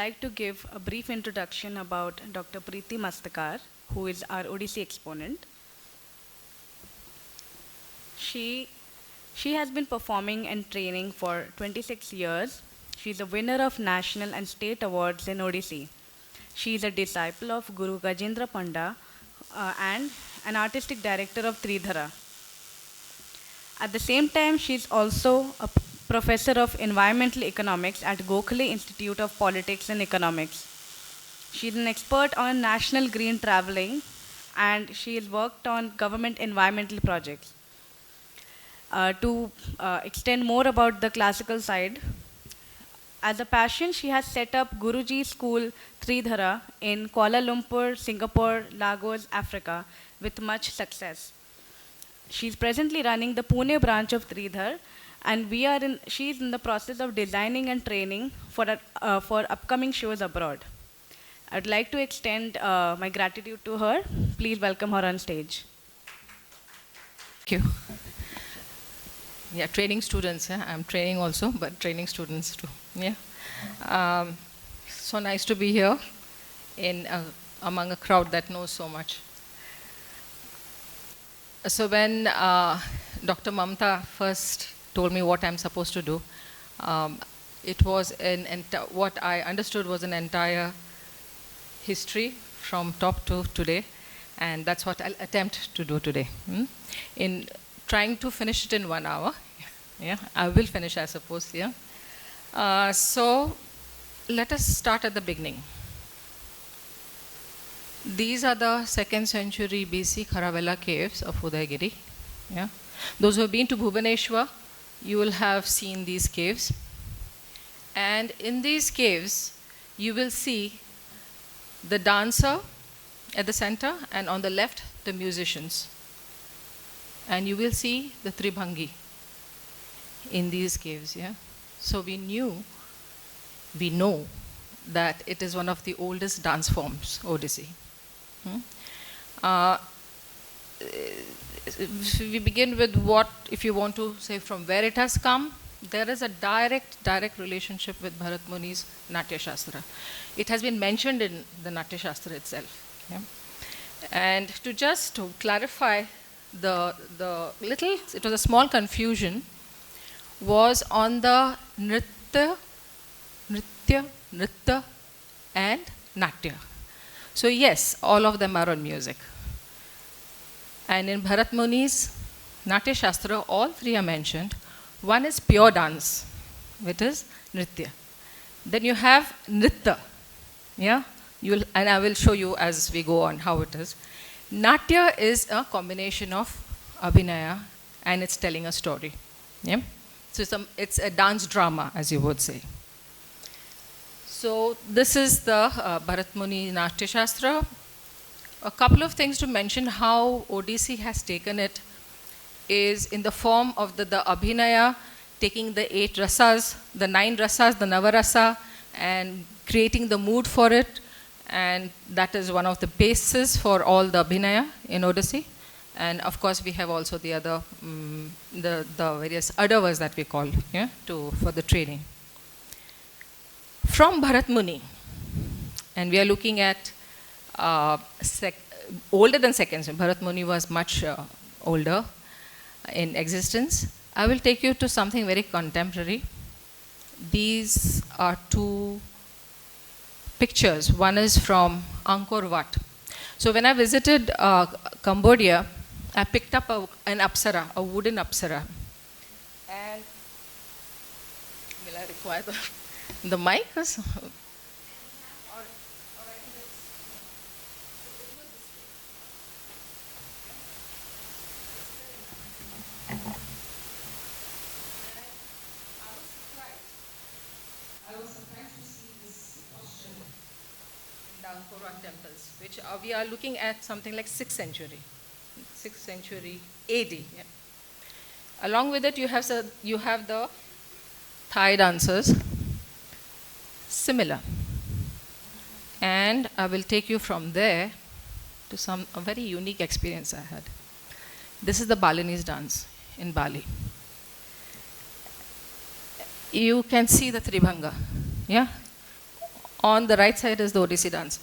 like to give a brief introduction about Dr. Preeti Mastakar, who is our Oddisi exponent. She, she has been performing and training for 26 years. She's a winner of national and state awards in Oddisi. She is a disciple of Guru Gajendra Panda and an artistic director of Tridhara. At the same time, she is also a professor of environmental economics at Gokhale Institute of Politics and Economics. She is an expert on national green traveling and she has worked on government environmental projects. To extend more about the classical side, as a passion, she has set up Guruji School Tridhara in Kuala Lumpur, Singapore, Lagos, Africa, with much success. She's presently running the Pune branch of Tridhar, and she's in the process of designing and training for upcoming shows abroad. I'd like to extend my gratitude to her. Please welcome her on stage. Thank you. Yeah, training students. Yeah? I'm training also, but training students too. Yeah. So nice to be here among a crowd that knows so much. So when Dr. Mamta first told me what I'm supposed to do, it was what I understood was an entire history from top to today, and that's what I'll attempt to do today. In trying to finish it in 1 hour. Yeah, I will finish, I suppose. Yeah. So let us start at the beginning. These are the 2nd century BC Kharavela caves of Udaygiri. Yeah. Those who have been to Bhubaneswar, you will have seen these caves. And in these caves, you will see the dancer at the center, and on the left, the musicians. And you will see the Tribhangi in these caves. Yeah? So we know that it is one of the oldest dance forms, Oddisi. We begin with what, if you want to say from where it has come, there is a direct relationship with Bharat Muni's Natya Shastra. It has been mentioned in the Natya Shastra itself. Yeah? And to clarify, it was a small confusion, was on the Nritya and Natya. So yes, all of them are on music. And in Bharat Muni's Natya Shastra, all three are mentioned. One is pure dance, which is Nritya. Then you have Nritya, yeah? And I will show you as we go on how it is. Natya is a combination of Abhinaya and it's telling a story. Yeah? So it's a dance drama, as you would say. So this is the Bharat Muni Natya Shastra. A couple of things to mention how Oddisi has taken it is in the form of the Abhinaya, taking the 8 rasas, the 9 rasas, the Navarasa, and creating the mood for it. And that is one of the bases for all the Abhinaya in Oddisi. And of course, we have also the other, the various adavas that we call, yeah, for the training. From Bharat Muni, and we are looking at older than 2nd century. Bharat Muni was much older in existence. I will take you to something very contemporary. These are 2 pictures. One is from Angkor Wat. So when I visited Cambodia, I picked up an apsara, a wooden apsara. And will I require the mic? Angkor Wat temples, which we are looking at something like 6th century AD. Yeah. Along with it, you have the Thai dancers, similar. And I will take you from there to a very unique experience I had. This is the Balinese dance in Bali. You can see the Tribhanga, yeah? On the right side is the Oddisi dancer.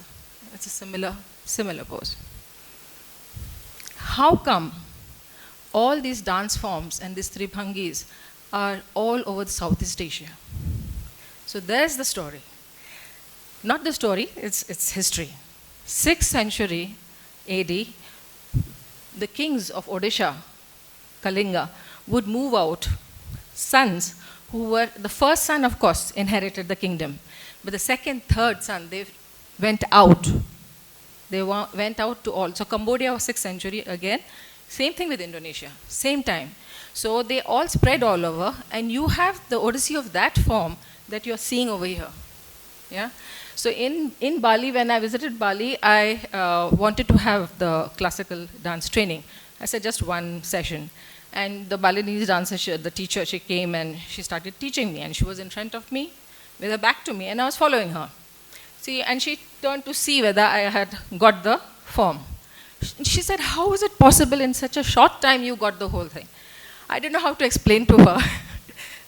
It's a similar pose. How come all these dance forms and these three bhangis are all over Southeast Asia? So there's the story. Not the story, it's history. 6th century AD, the kings of Odisha, Kalinga, would move out sons who were, the first son, of course, inherited the kingdom. But the second, third son, they went out. They went out to all. So Cambodia was 6th century again. Same thing with Indonesia, same time. So they all spread all over, and you have the Odyssey of that form that you're seeing over here. Yeah? So in Bali, when I visited Bali, I wanted to have the classical dance training. I said just one session. And the Balinese dancer, the teacher, she came and she started teaching me. And she was in front of me with her back to me, and I was following her. See, and she turned to see whether I had got the form. She said, how is it possible in such a short time you got the whole thing? I didn't know how to explain to her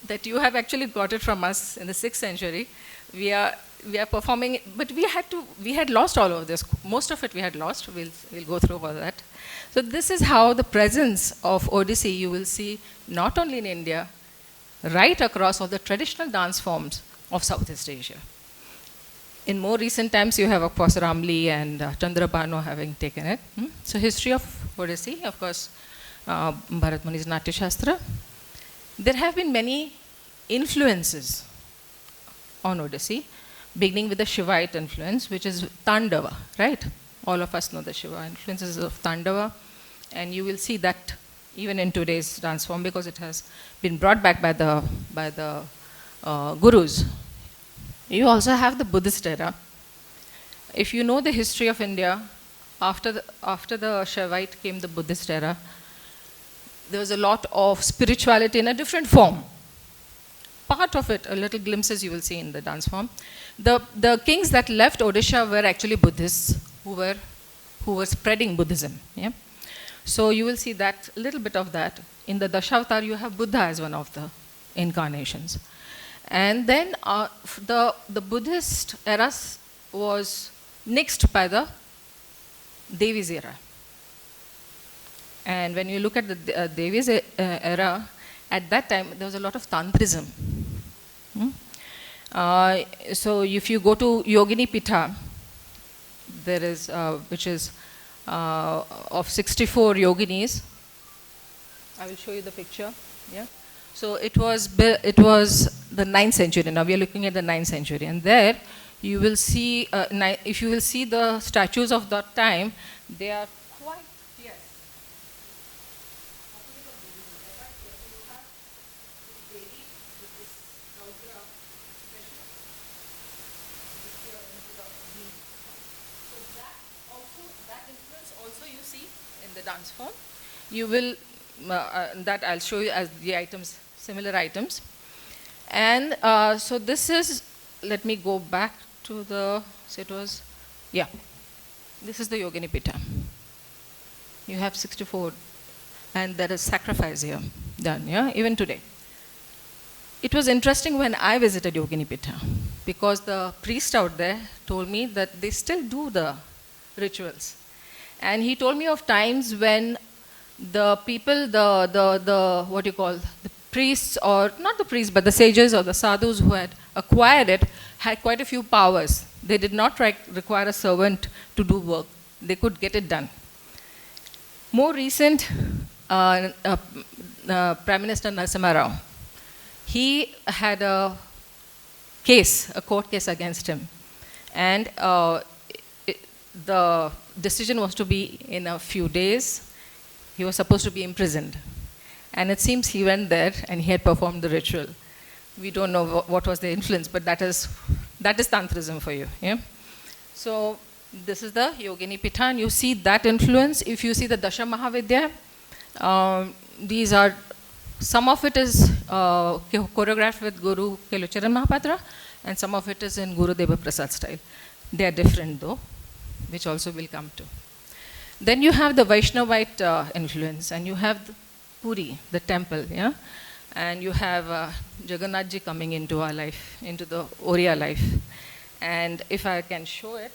that you have actually got it from us in the 6th century. We are performing it, but we had lost all of this. Most of it we had lost. We'll go through all that. So this is how the presence of Oddisi you will see not only in India, right across all the traditional dance forms of Southeast Asia. In more recent times, you have, of course, Ramli and Chandrabano having taken it. So history of Oddisi, of course, Bharat Muni's Natya Shastra. There have been many influences on Oddisi, beginning with the Shivite influence, which is Tandava, right? All of us know the Shiva influences of Tandava, and you will see that even in today's dance form because it has been brought back by the gurus. You also have the Buddhist era. If you know the history of India, after the Shaivite came the Buddhist era, there was a lot of spirituality in a different form. Part of it, a little glimpses you will see in the dance form. The kings that left Odisha were actually Buddhists who were spreading Buddhism. Yeah? So you will see that, a little bit of that. In the Dashavatar, you have Buddha as one of the incarnations. And then the Buddhist era was nixed by the Devi's era. And when you look at the Devi's era, at that time there was a lot of Tantrism. So if you go to Yogini Pitha, there is, which is of 64 yoginis. I will show you the picture. Yeah. So it was the 9th century. Now we are looking at the 9th century, and there you will see, if you will see the statues of that time, they are quite fierce. That influence also you see in the dance form. You will, that I'll show you as the items, similar items. And so this is, let me go back to the, so it was, yeah. This is the Yogini Pitha. You have 64, and there is sacrifice here done, yeah, even today. It was interesting when I visited Yogini Pitha, because the priest out there told me that they still do the rituals. And he told me of times when the people, what you call, the priests, or not the priests, but the sages or the sadhus who had acquired it, had quite a few powers. They did not require a servant to do work. They could get it done. More recent, Prime Minister Narasimha Rao, he had a case, a court case against him. And the decision was to be in a few days. He was supposed to be imprisoned. And it seems he went there and he had performed the ritual. We don't know what was the influence, but that is Tantrism for you. Yeah? So this is the Yogini Pitha, and you see that influence. If you see the Dasha Mahavidya, these are, some of it is choreographed with Guru Kelucharan Mahapatra, and some of it is in Guru Deva Prasad style. They are different though, which also will come to. Then you have the Vaishnavite influence, and you have the Puri, the temple, yeah? And you have Jagannath ji coming into our life, into the Oriya life. And if I can show it,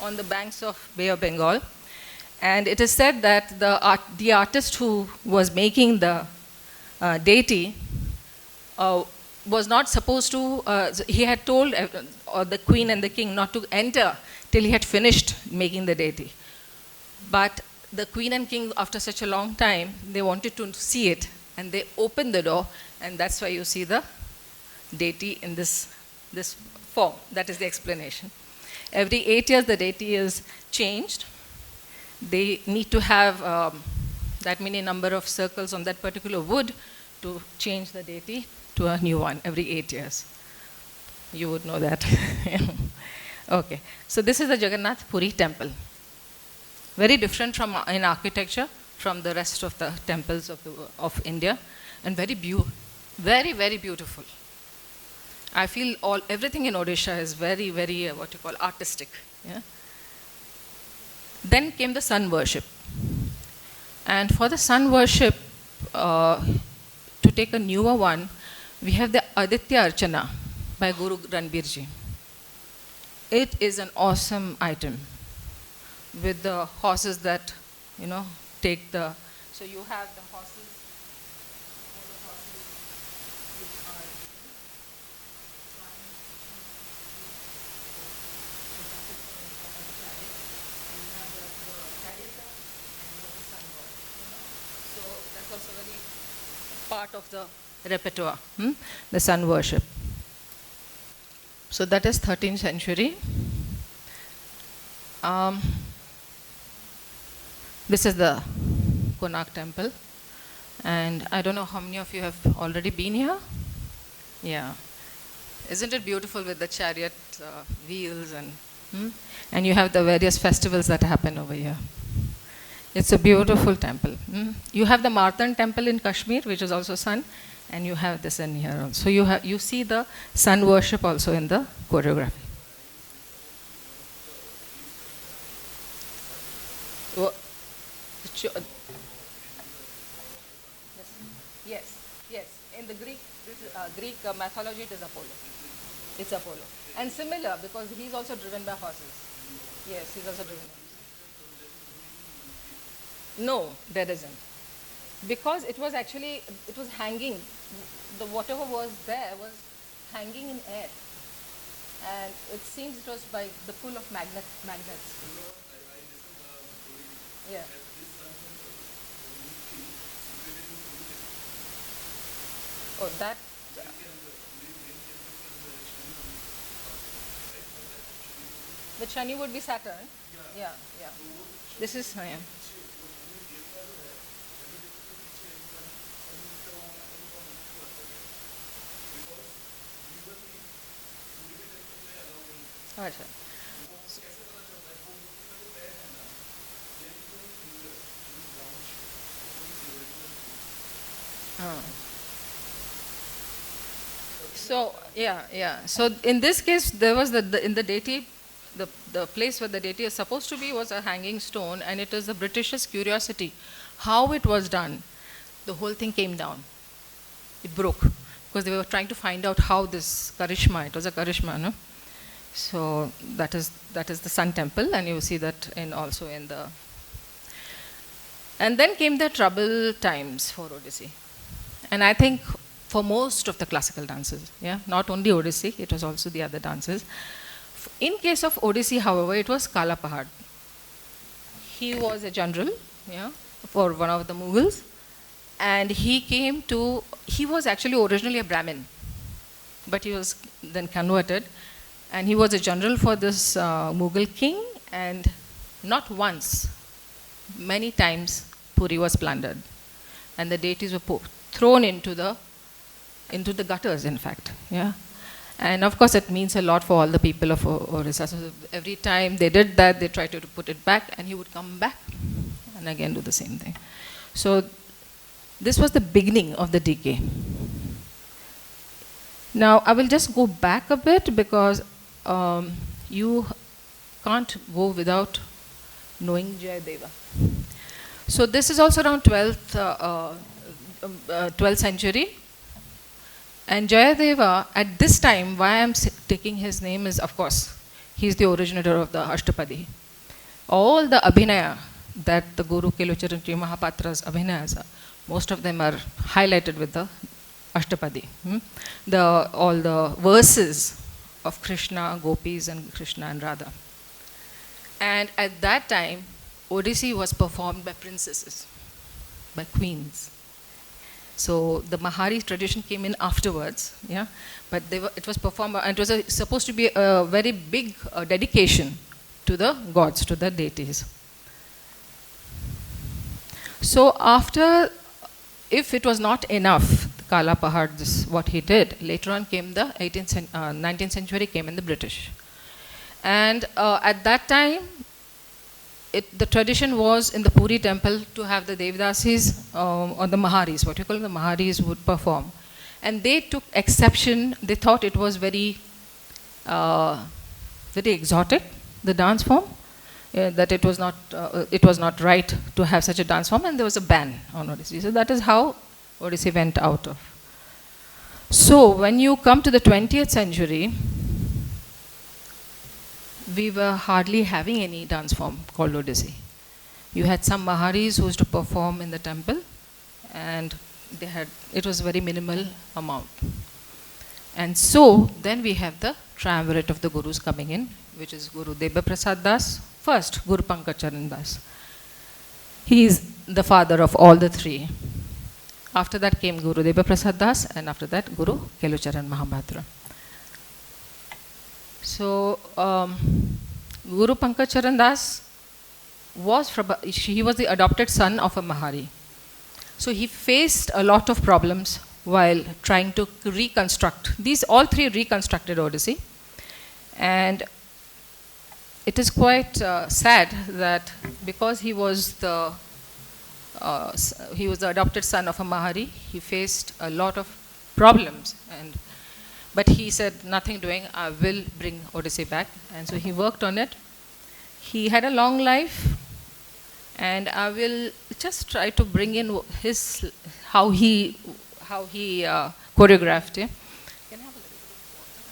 on the banks of Bay of Bengal. And it is said that the artist who was making the deity was not supposed to, he had told the queen and the king not to enter till he had finished making the deity. But the queen and king, after such a long time, they wanted to see it, and they opened the door, and that's why you see the deity in this form. That is the explanation. Every 8 years, the deity is changed. They need to have that many number of circles on that particular wood to change the deity to a new one every 8 years. You would know that. Okay. So this is the Jagannath Puri temple. Very different from in architecture from the rest of the temples of India, and very very beautiful. I feel everything in Odisha is very, very what you call artistic. Yeah? Then came the sun worship. And for the sun worship, to take a newer one, we have the Aditya Archana by Guru Ranbirji. It is an awesome item with the horses that, take the, so you have the horses, which are so that's also very part of the repertoire, the sun worship. So that is 13th century. This is the Konark temple, and I don't know how many of you have already been here. Yeah, isn't it beautiful with the chariot wheels and you have the various festivals that happen over here. It's a beautiful temple. You have the Martan temple in Kashmir, which is also sun, and you have this in here also. You see the sun worship also in the choreography. Yes. In the Greek mythology, it is Apollo. It's Apollo. And similar, because he's also driven by horses. Yes, he's also driven by horses. No, there isn't. Because it was hanging. The whatever was there was hanging in air. And it seems it was by the pull of magnets. Yeah. Oh, that. The Shani would be Saturn. Yeah. This is. अच्छा. So So in this case, there was in the deity, the place where the deity is supposed to be was a hanging stone, and it is the British's curiosity how it was done. The whole thing came down. It broke because they were trying to find out how this karishma. It was a karishma, no? So that is the Sun Temple, and you see that also in the. And then came the trouble times for Oddisi, and I think for most of the classical dances, not only Oddisi, it was also the other dances. In case of Oddisi, however, it was Kala Pahad. He was a general, for one of the Mughals, and he was actually originally a Brahmin, but he was then converted. And he was a general for this Mughal king, and not once, many times Puri was plundered, and the deities were thrown into the gutters, in fact. And of course, it means a lot for all the people of Orissa. So every time they did that, they tried to put it back, and he would come back and again do the same thing. So this was the beginning of the decay. Now, I will just go back a bit because you can't go without knowing Jayadeva. So this is also around 12th century. And Jayadeva, at this time, why I'm taking his name is, of course, he's the originator of the Ashtapadi. All the Abhinaya that the Guru Kelucharanji Mahapatra's Abhinayas are, most of them are highlighted with the Ashtapadi. All the verses of Krishna, Gopis, and Krishna and Radha. And at that time, Oddisi was performed by princesses, by queens. So the Mahari tradition came in afterwards, yeah. But it was performed, and it was supposed to be a very big dedication to the gods, to the deities. So after, if it was not enough, Kala Pahad, this what he did. Later on came the 19th century came in the British, and at that time, the tradition was in the Puri temple to have the Devdasis or the Maharis, what you call the Maharis, would perform. And they took exception, they thought it was very exotic, the dance form, that it was not right to have such a dance form, and there was a ban on Odissi. So that is how Odissi went out of. So when you come to the 20th century, we were hardly having any dance form called Oddisi. You had some Maharis who used to perform in the temple, and it was very minimal amount. And so then we have the triumvirate of the Gurus coming in, which is Guru Deva Prasad Das, first Guru Pankaj Charan Das. He is the father of all the three. After that came Guru Deva Prasad Das, and after that Guru Kelucharan Mahabhadra. So, Guru Pankaj Charan Das he was the adopted son of a Mahari. So he faced a lot of problems while trying to reconstruct. These all three reconstructed Odissi. And it is quite sad that because he was the adopted son of a Mahari, he faced a lot of problems. But he said, nothing doing, I will bring Odyssey back. And so he worked on it. He had a long life, and I will just try to bring in how he choreographed it. Can I have a little bit of water?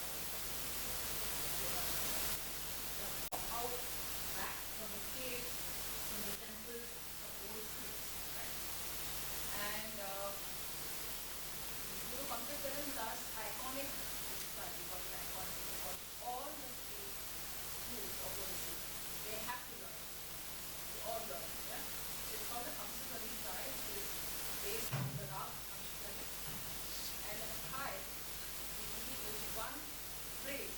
How back from the caves, from the temples, the old scripts, right? And Guru Pankaj Charan Das, iconic, because all the three schools of Odissi, they have to learn. They all learn. Yeah? So it's called the Hamsakari tribe, which is based on the Rag Hamsakari. And at high, usually is one phrase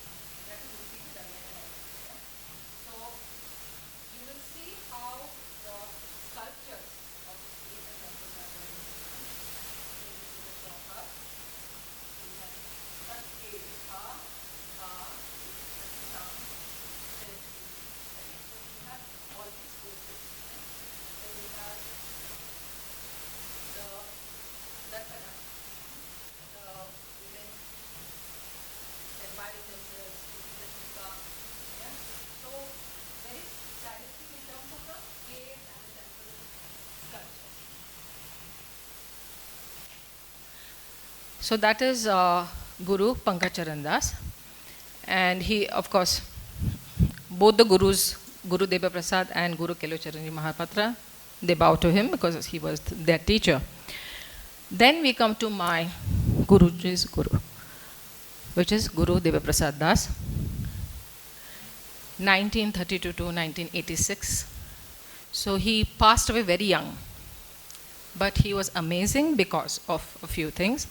that is repeated again and again. Yeah? So you will see how the sculptures of the caves and temples are very different. So this is the Chauhar. So that is Guru Pankaj Charan Das. And he, of course, both the Gurus, Guru Deva Prasad and Guru Kelucharanji Mahapatra, they bow to him because he was their teacher. Then we come to my Guruji's Guru, which is Guru Deva Prasad Das, 1932 to 1986. So he passed away very young, but he was amazing because of a few things.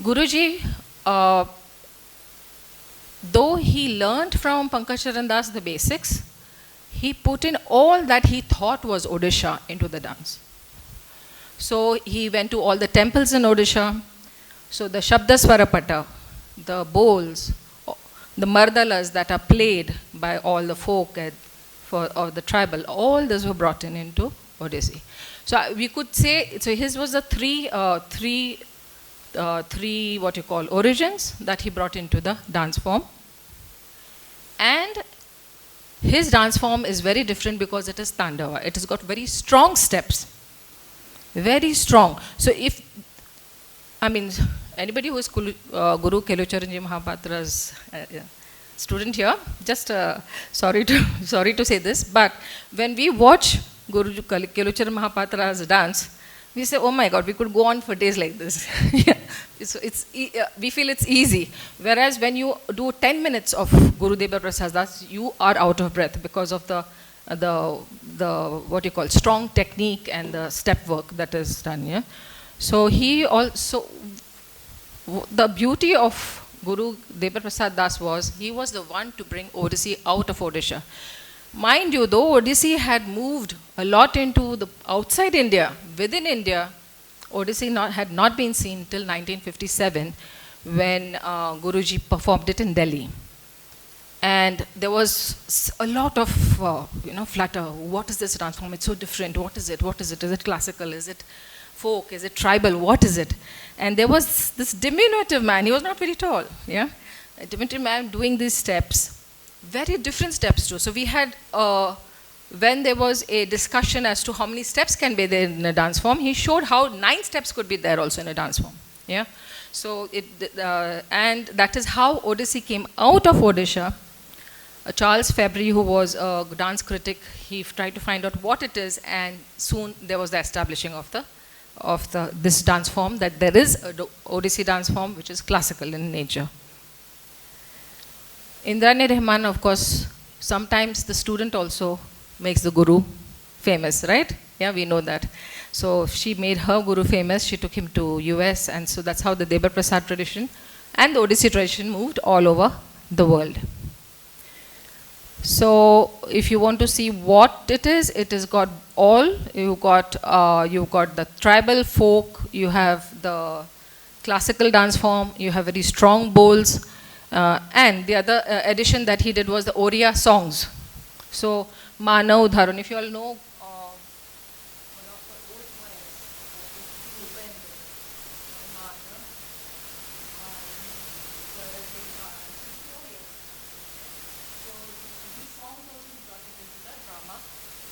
Guruji, though he learned from Pankaj Charan Das the basics, he put in all that he thought was Odisha into the dance. So he went to all the temples in Odisha. So the Shabdaswarapata, the bowls, the mardalas that are played by all the folk of the tribal, all those were brought into Odissi. So we could say, so his was the three three what you call origins that he brought into the dance form. And his dance form is very different because it is Tandava. It has got very strong steps. Very strong. So if, I mean, anybody who is Guru Kelucharanji Mahapatra's student here, just sorry to say this, but when we watch Guru Kelucharan Mahapatra's dance, we say, oh my God, we could go on for days like this. Yeah. We feel it's easy. Whereas when you do 10 minutes of Guru Deva Prasad Das, you are out of breath because of the what you call strong technique and the step work that is done. Yeah. So he also, the beauty of Guru Deva Prasad Das was, he was the one to bring Oddisi out of Odisha. Mind you, though Oddisi had moved a lot into the outside India, within India, Oddisi had not been seen till 1957 when Guruji performed it in Delhi. And there was a lot of flutter. What is this dance form? It's so different. What is it? What is it? Is it classical? Is it folk? Is it tribal? What is it? And there was this diminutive man. He was not very tall. Yeah, a diminutive man doing these steps. Very different steps too. So we had, when there was a discussion as to how many steps can be there in a dance form, he showed how 9 steps could be there also in a dance form. Yeah. So and that is how Oddisi came out of Odisha. Charles Fabry, who was a dance critic, he tried to find out what it is, and soon there was the establishing of this dance form, that there is a Oddisi dance form which is classical in nature. Indrani Rahman, of course, sometimes the student also makes the guru famous, right? Yeah, we know that. So she made her guru famous. She took him to US, and so that's how the Deva Prasad tradition and the Oddisi tradition moved all over the world. So if you want to see what it has got all. You've got the tribal folk, you have the classical dance form, you have very strong bowls, and the other addition that he did was the Oriya songs. So Manav Dharan, if you all know,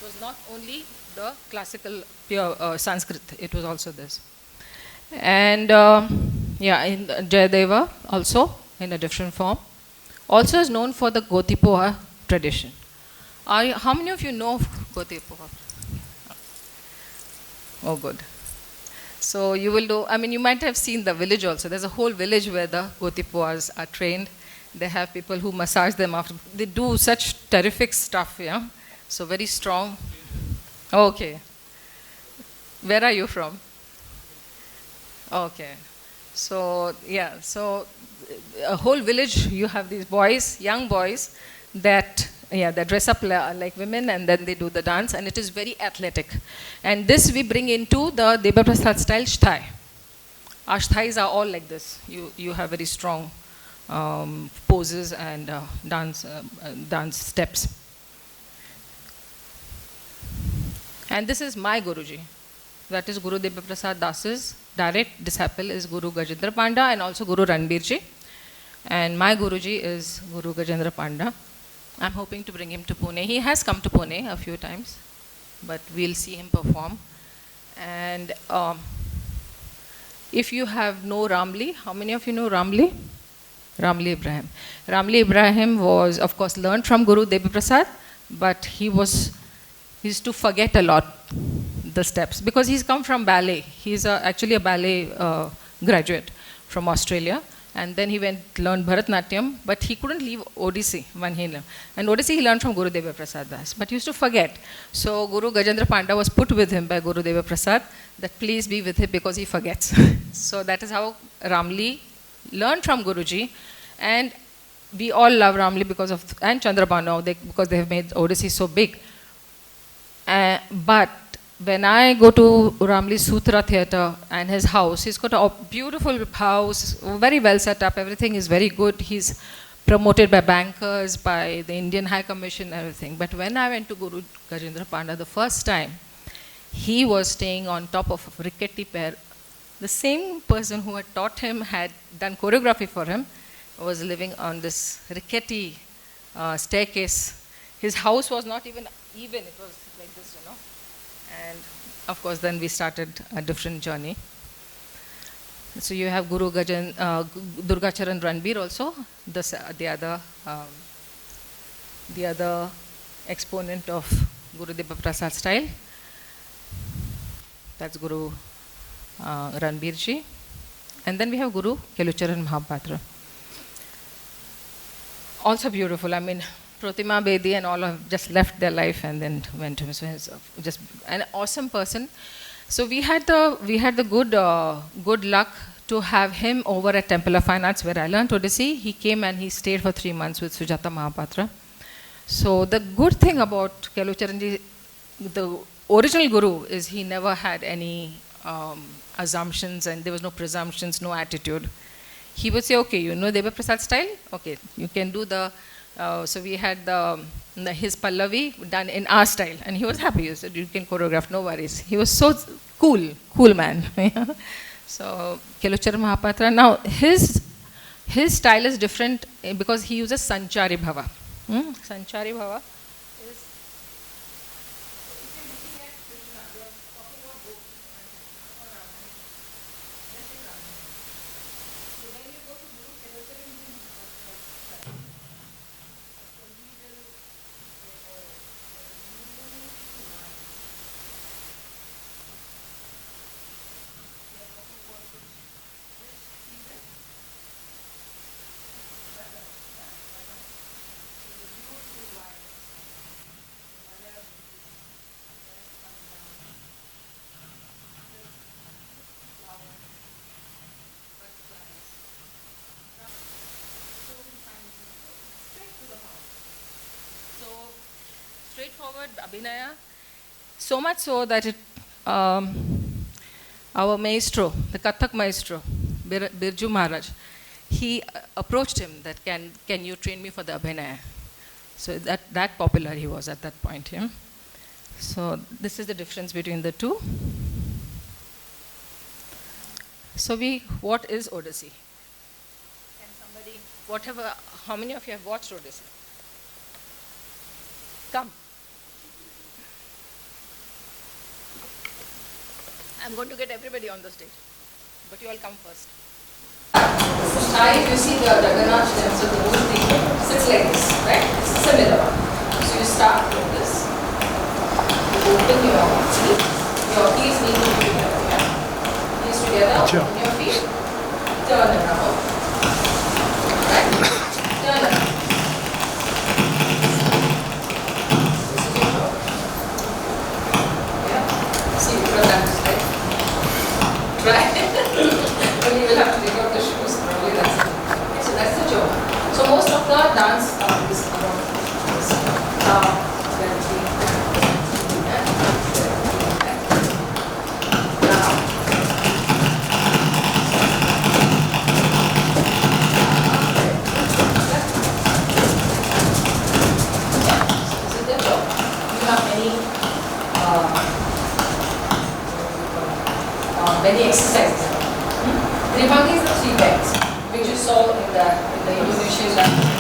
was not only the classical pure Sanskrit, it was also this. And yeah, in Jayadeva also in a different form. Also is known for the Gotipoha tradition. How many of you know Gotipoha? Oh, good. So you will do, I mean, you might have seen the village also. There's a whole village where the Gotipohas are trained. They have people who massage them after. They do such terrific stuff, yeah. So very strong. Okay. Where are you from? Okay. So, yeah, so a whole village, you have these boys, young boys, that, yeah, they dress up like women and then they do the dance, and it is very athletic. And this we bring into the Deva Prasad style shthai. Our shthais are all like this. You have very strong poses and dance steps. And this is my Guruji. That is Guru Deva Prasad Das's direct disciple is Guru Gajendra Panda and also Guru Ranbirji. And my Guruji is Guru Gajendra Panda. I'm hoping to bring him to Pune. He has come to Pune a few times, but we'll see him perform. And if you have no Ramli, how many of you know Ramli? Ramli Ibrahim. Ramli Ibrahim was, of course, learned from Guru Deva Prasad, but he used to forget a lot the steps because he's come from ballet. He's actually a ballet graduate from Australia, and then he learned Bharatnatyam, but he couldn't leave Oddisi when he learned. And Oddisi he learned from Guru Deva Prasad Das, but he used to forget. So Guru Gajendra Panda was put with him by Guru Deva Prasad that please be with him because he forgets. So that is how Ramli learned from Guruji, and we all love Ramli because of, and Chandrabanu, because they have made Oddisi so big. But when I go to Ramli's Sutra Theatre and his house, he's got a beautiful house, very well set up, everything is very good. He's promoted by bankers, by the Indian High Commission, everything. But when I went to Guru Gajendra Panda the first time, he was staying on top of a rickety pair The same person who had taught him had done choreography for him, was living on this rickety staircase. His house was not even, it was like this, And of course, then we started a different journey. So you have Guru Durgacharan Ranbir also, the other exponent of Guru Deva Prasad style. That's Guru Ranbir ji. And then we have Guru Kelucharan Mahapatra. Also beautiful. I mean, Pratima Bedi and all have just left their life and then went to him. So he's just an awesome person. So we had the good luck to have him over at Temple of Fine Arts where I learned Oddisi. He came and he stayed for 3 months with Sujata Mahapatra. So the good thing about Kelucharanji, the original guru, is he never had any assumptions, and there was no presumptions, no attitude. He would say, okay, you know Deva Prasad style? Okay, you can do the, so we had his Pallavi done in our style, and he was happy. He said, you can choreograph, no worries. He was so cool man. So, Kelucharan Mahapatra, now his style is different because he uses Sanchari Bhava. Sanchari Bhava is, straightforward Abhinaya, so much so that our maestro, the Kathak maestro, Birju Maharaj, he approached him that can you train me for the Abhinaya? So that popular he was at that point. Yeah? So this is the difference between the two. So what is Oddisi? Can somebody, how many of you have watched Oddisi? Come. I'm going to get everybody on the stage, but you all come first. If you see the Jagannath temple, the whole thing sits like this, right? It's a similar one. So you start with this. You open your feet. Your heels need to be together. Yeah? Heels together. Sure. Open your feet. Turn around. Right? Turn around. This is your toe. Yeah? See, you don't have to stretch. Try. But you will have to take out the shoes. Probably that's it. Okay, so that's the joke. So most of the dance is about this. Many exercises. Ribhangi is the 3 legs, which you saw in the Indonesian language.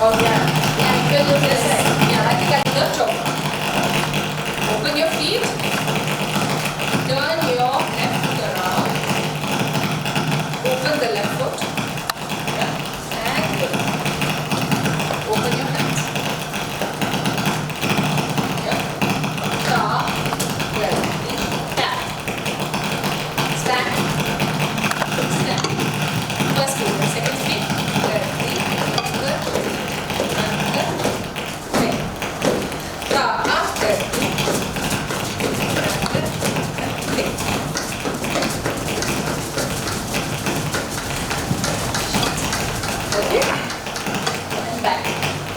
Oh yeah, yeah, you can look this side. Yeah, I think I can look over. Open your feet. Turn your left foot around. Open the left foot. Yeah. And open your hands. Yeah. Tap. Well. Tap. Stand. Stand. First foot. Second feet. Good. back.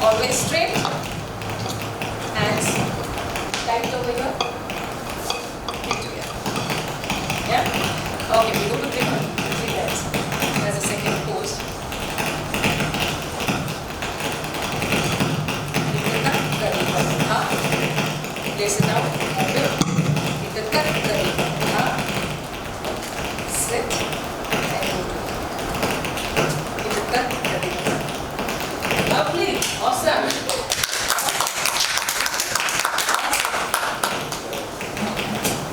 Always straight. Hands tight over here. Feet together. Yeah? Okay, we go to three legs. There's a second pose. Place it out. Sit and move. Lovely. Awesome.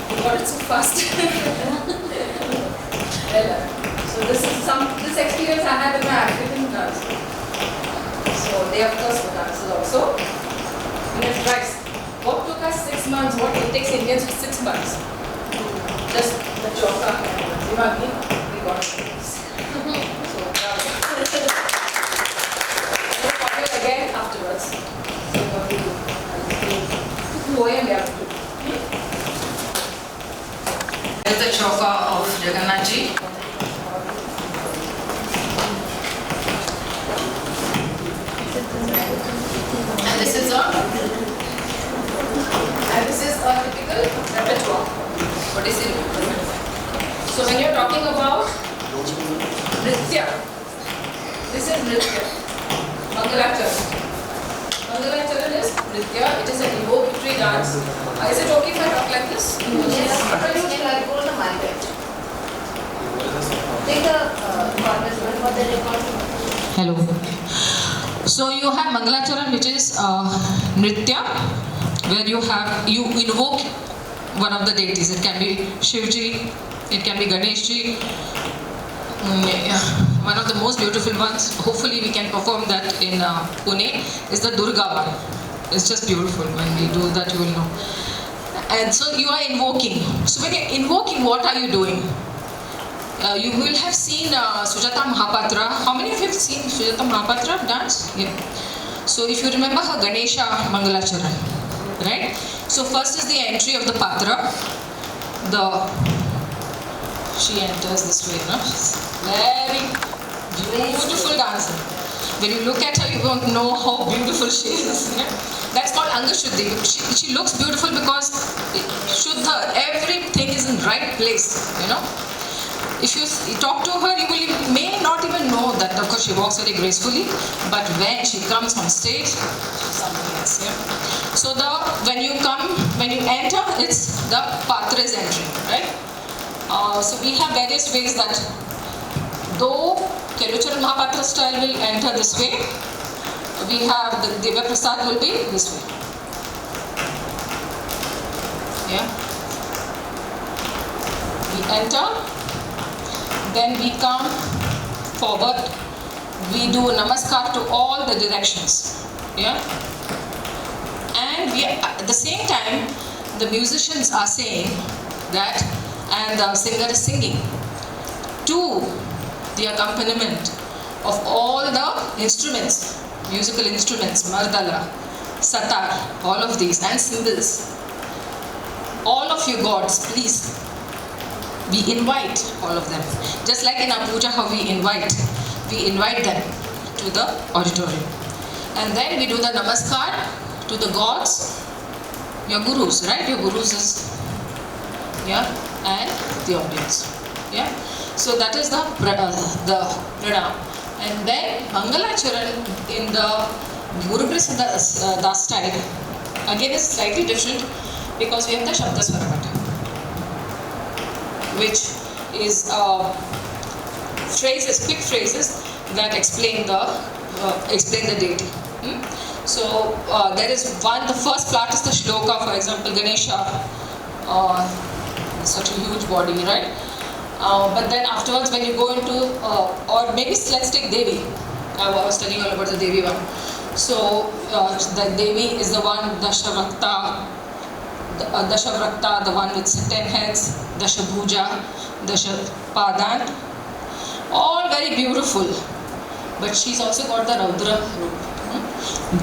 You got it so fast. So this experience I had in my African dance. So they have classical dances also. Yes, guys. What took us 6 months? What it takes Indians for 6 months? Just the choka and Dimagi, we got it. So we'll follow again afterwards. So what we do? Poem we have to do. This is the choka of Jagannath Ji. And this is a typical repertoire. what is it? So when you're talking about Nritya, this is Nritya. Mangalacharan. Mangalacharan is Nritya. It is an evocatory dance. Is it okay if I talk like this? Yes, but you can like go to the market. Take the corners for the record. Hello. So you have Mangalacharan, which is Nritya, where you invoke one of the deities. It can be Shivji, it can be Ganeshji. One of the most beautiful ones, hopefully we can perform that in Pune, is the Durga one. It's just beautiful. When we do that, you will know. And so you are invoking. So when you're invoking, what are you doing? You will have seen Sujata Mahapatra. How many of you have seen Sujata Mahapatra dance? Yeah. So if you remember her Ganesha Mangalacharan, right? So first is the entry of the Patra. She enters this way, no? She's very beautiful dancer. When you look at her, you won't know how beautiful she is. Yeah? That's called Angashuddhi. She looks beautiful because Shuddha, everything is in right place, you know. If you talk to her, you may not even know that. Of course, she walks very gracefully, but when she comes on stage, she's something else. Yeah? So when you enter, it's the Patra is entering, right? So we have various ways that, though Kelucharan Mahapatra style will enter this way, we have the Divya Prasad will be this way. Yeah. We enter. Then we come forward, we do namaskar to all the directions, yeah? And at the same time, the musicians are saying that, and the singer is singing to the accompaniment of all the instruments, musical instruments, mardala, satar, all of these, and cymbals. All of you gods, please, we invite all of them. Just like in our puja, how we invite them to the auditorium. And then we do the namaskar to the gods, your gurus, right? Your gurus is, yeah, and the audience, yeah. So that is the pranam. And then Mangalacharan in the Guru Prasad Das style, again is slightly different because we have the Shabda Swaramata, which is quick phrases that explain the deity. So there is one. The first part is the shloka. For example, Ganesha, such a huge body, right? But then afterwards, when you go into, or maybe let's take Devi. I was telling you all about the Devi one. So the Devi is the one, Dashavrakta, the one with 10 heads, Dashabhuja, Dashapadan, all very beautiful. But she's also got the Raudra root.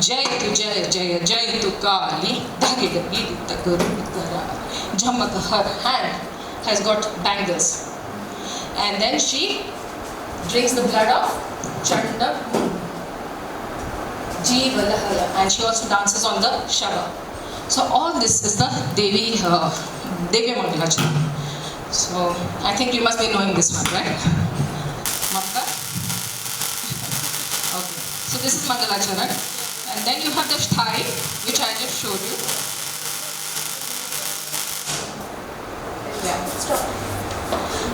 Jai tu Jai, Jai Jai tu Kali, Dhagi Jhamak, her hand has got bangles. And then she drinks the blood of Chanda. and she also dances on the Shaba. So all this is the Devi Mangalachara. So I think you must be knowing this one, right? Mapka? Okay. So this is Mangalachara. And then you have the thigh, which I just showed you. Yeah. Stop.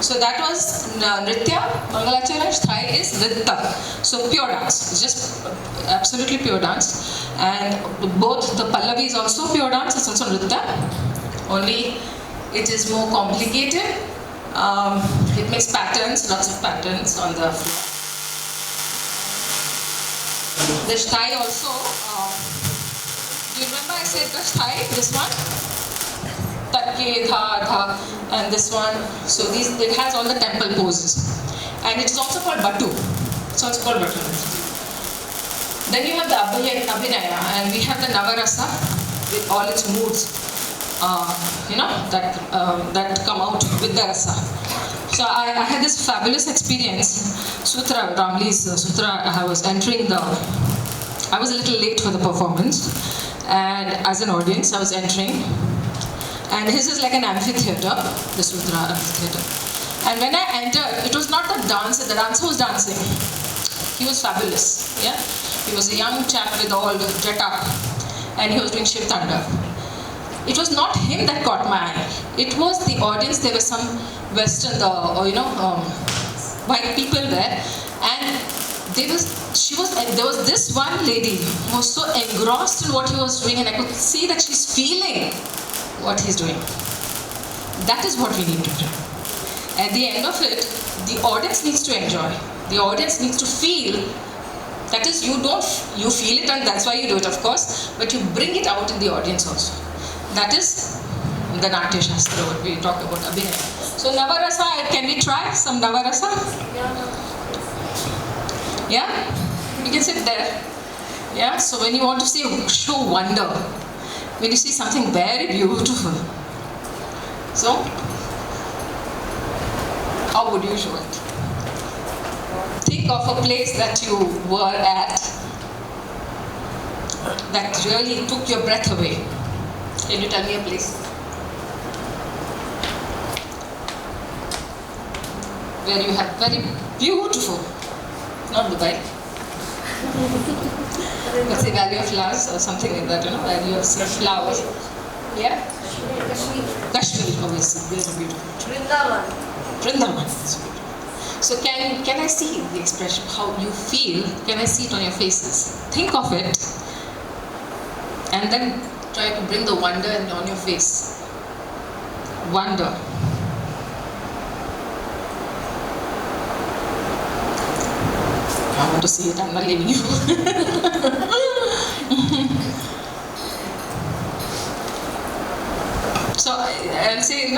So that was Nritya, Mangalachara, thigh is Nritta. So pure dance, it's just absolutely pure dance. And both the Pallavi is also pure dance, it's also Nritta. Only it is more complicated. It makes patterns, lots of patterns on the floor. The thigh also, do you remember I said the thigh, this one? Takke, dha, dha, and this one. So it has all the temple poses. And it is also called Batu. It's also called Batu. Then you have the Abhinaya, and we have the Navarasa with all its moods, that come out with the rasa. So I had this fabulous experience. Sutra, Ramli's Sutra, I was a little late for the performance, and as an audience I was entering, and his is like an amphitheater, the Sutra amphitheater. And when I entered, it was not the dancer was dancing. He was fabulous, yeah. He was a young chap with all the jeta, and he was doing Shiv Tanda. It was not him that caught my eye. It was the audience. There were some Western, white people there, and there was this one lady who was so engrossed in what he was doing, and I could see that she's feeling what he's doing. That is what we need to do. At the end of it, the audience needs to enjoy. The audience needs to feel. That is, you feel it, and that's why you do it, of course, but you bring it out in the audience also. That is the Natya Shastra, what we talk about, Abhinaya. So Navarasa, can we try some Navarasa? Yeah? You can sit there. Yeah? So when you want to show wonder, when you see something very beautiful, so how would you show it? Think of a place that you were at that really took your breath away. Can you tell me a place? Where you have very beautiful, not Dubai. What's the Valley of Flowers or something like that, where you have seen flowers. Yeah? Kashmir, obviously, very beautiful. Vrindavan. So can I see the expression, how you feel? Can I see it on your faces? Think of it, and then try to bring the wonder on your face. Wonder. I want to see it, I'm not leaving you. So I'll say,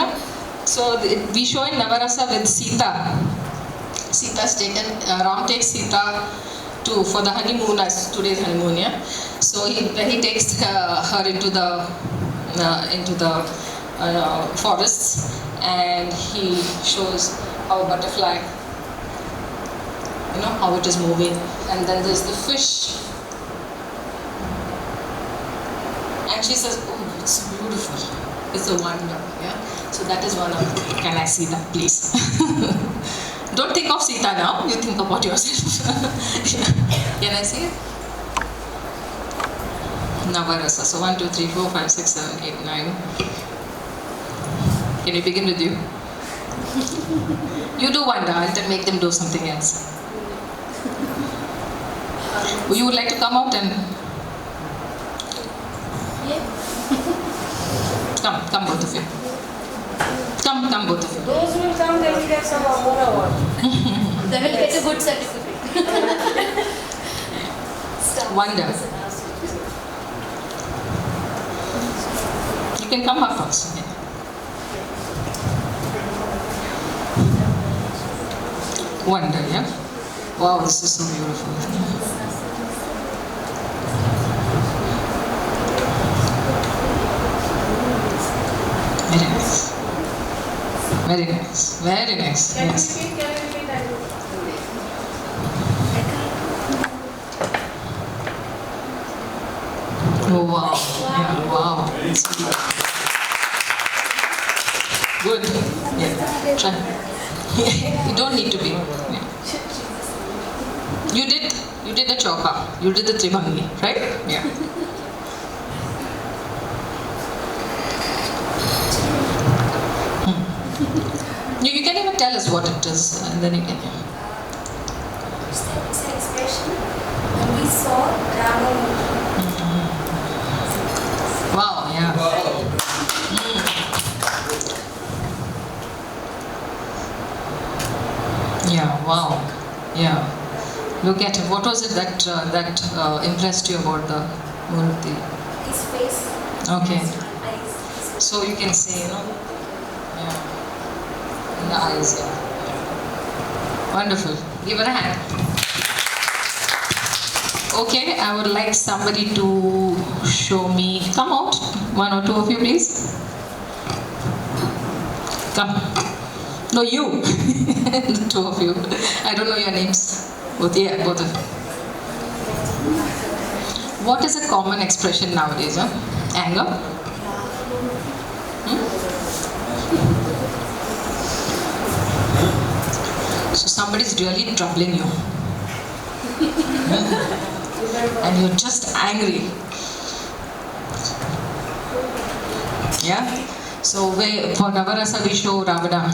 we show in Navarasa with Sita. Sita's taken, Ram takes Sita for the honeymoon, as today's honeymoon, yeah. So when he takes her into the forests, and he shows how a butterfly, how it is moving, and then there's the fish, and she says, "Oh, it's beautiful. It's a wonder." Yeah. So that is one of. Can I see that, please? Don't think of Sita now. You think about yourself. Can I see it? Navarasa. So 1, 2, 3, 4, 5, 6, 7, 8, 9. Can we begin with you? You do wonder. I'll make them do something else. You would like to come out and... Yeah. Come both of you. Come both of you. Those will come, they will get some more award. They will get a good certificate. Wonder. You can come up first. Yeah. Wonder, yeah? Wow, this is so beautiful. Very nice. Very nice. Very nice. Can Yes. you repeat? Oh wow. Yeah, wow. Good. Yeah. Try. You don't need to be. Yeah. You did the choka. You did the tribhangi, right? Yeah. You can even tell us what it is, and then you can. It's an expression when we saw Rama. Wow, yeah. Yeah, wow. Yeah. Look at it. What was it that impressed you about the Murti? His face. Okay. Eyes. So you can say, yeah, in the eyes, yeah. Wonderful. Give her a hand. Okay, I would like somebody to show me. Come out. One or two of you, please. Come. No, you. The two of you. I don't know your names. Both, yeah, both of you. What is a common expression nowadays? Huh? Anger? So somebody's really troubling you. And you're just angry. Yeah? So for Navarasa we show Ravana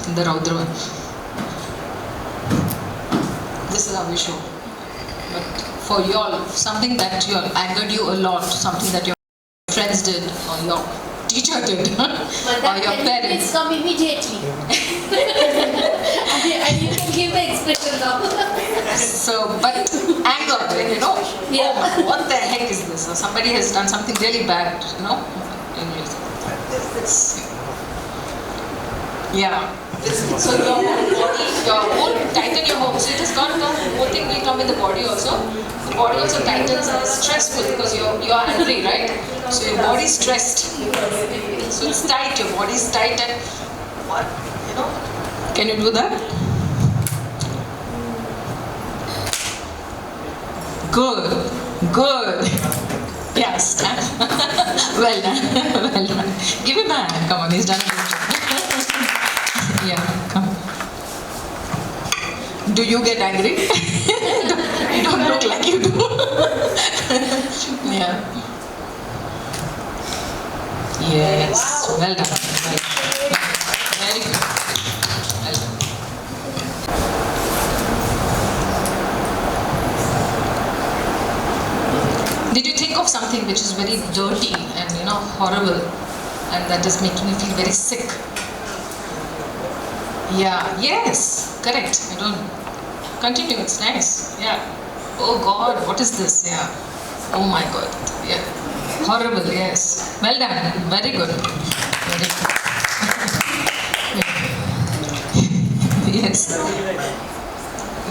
in the Raudra. This is how we show. But for y'all, something that you angered you a lot, something that your friends did or your teacher did or your parents. It's come immediately. And you can give the expression now. So, but anger, Yeah. oh, what the heck is this? Or somebody has done something really bad, And yeah. So your whole tighten your home. So it has got the whole thing will come with the body also. The body also tightens and it's stressful because you're angry, right? So your body is stressed. So it's tight, your body is tight and what, Can you do that? Good. Yes. Well done. Well done. Give him a hand. Come on, he's done a good job. Yeah, come. Do you get angry? You don't look like you do. Yeah. Yes. Wow. Well done. Very good. Well done. Did you think of something which is very dirty and horrible, and that is making you feel very sick? Yeah. Yes. Correct. I don't. Continue. It's nice. Yeah. Oh God, what is this? Yeah. Oh my God. Yeah. Horrible. Yes. Well done. Very good. Very good. Yes.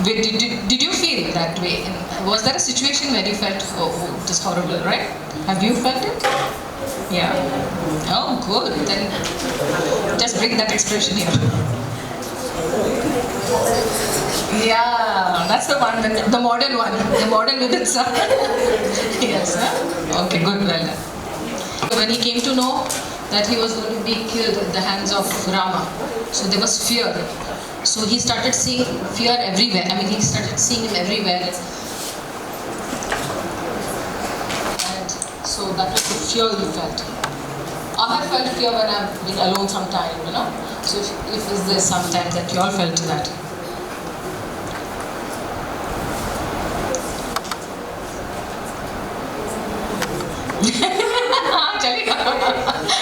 Did you feel that way? Was there a situation where you felt, oh, it is horrible, right? Have you felt it? Yeah. Oh, good. Then just bring that expression here. Yeah, that's the one, the modern one, the modern Viditsa. Yes, huh? Okay, good, well done. When he came to know that he was going to be killed at the hands of Rama, so there was fear. So he started seeing fear everywhere. He started seeing him everywhere. And so that was the fear he felt. I have felt fear when I've been alone sometime, So if is there sometime that you all felt that?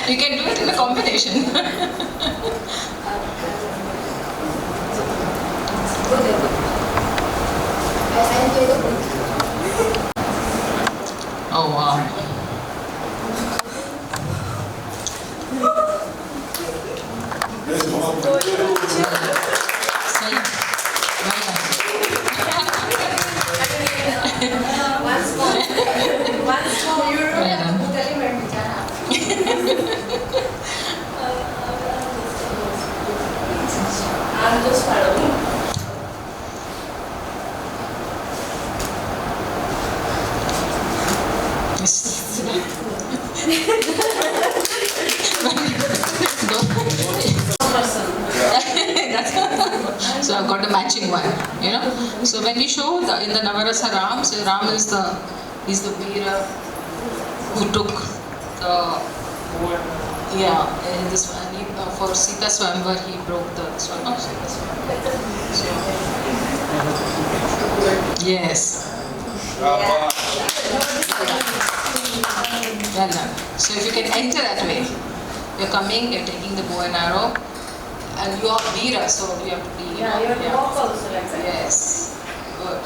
You can do it in a combination. Oh wow. Once more. You I'm just following. Yes. So I've got a matching one, you know. So when we show in the Navarasa Ram, so Ram is the Veera who took the in this one for Sita Swamvar he broke the Sita Swamvar. Yes. Well done. So if you can enter that way, you're coming, you're taking the bow and arrow, and you are Veera, so you have to be. You have to walk also like that. Yes. Good.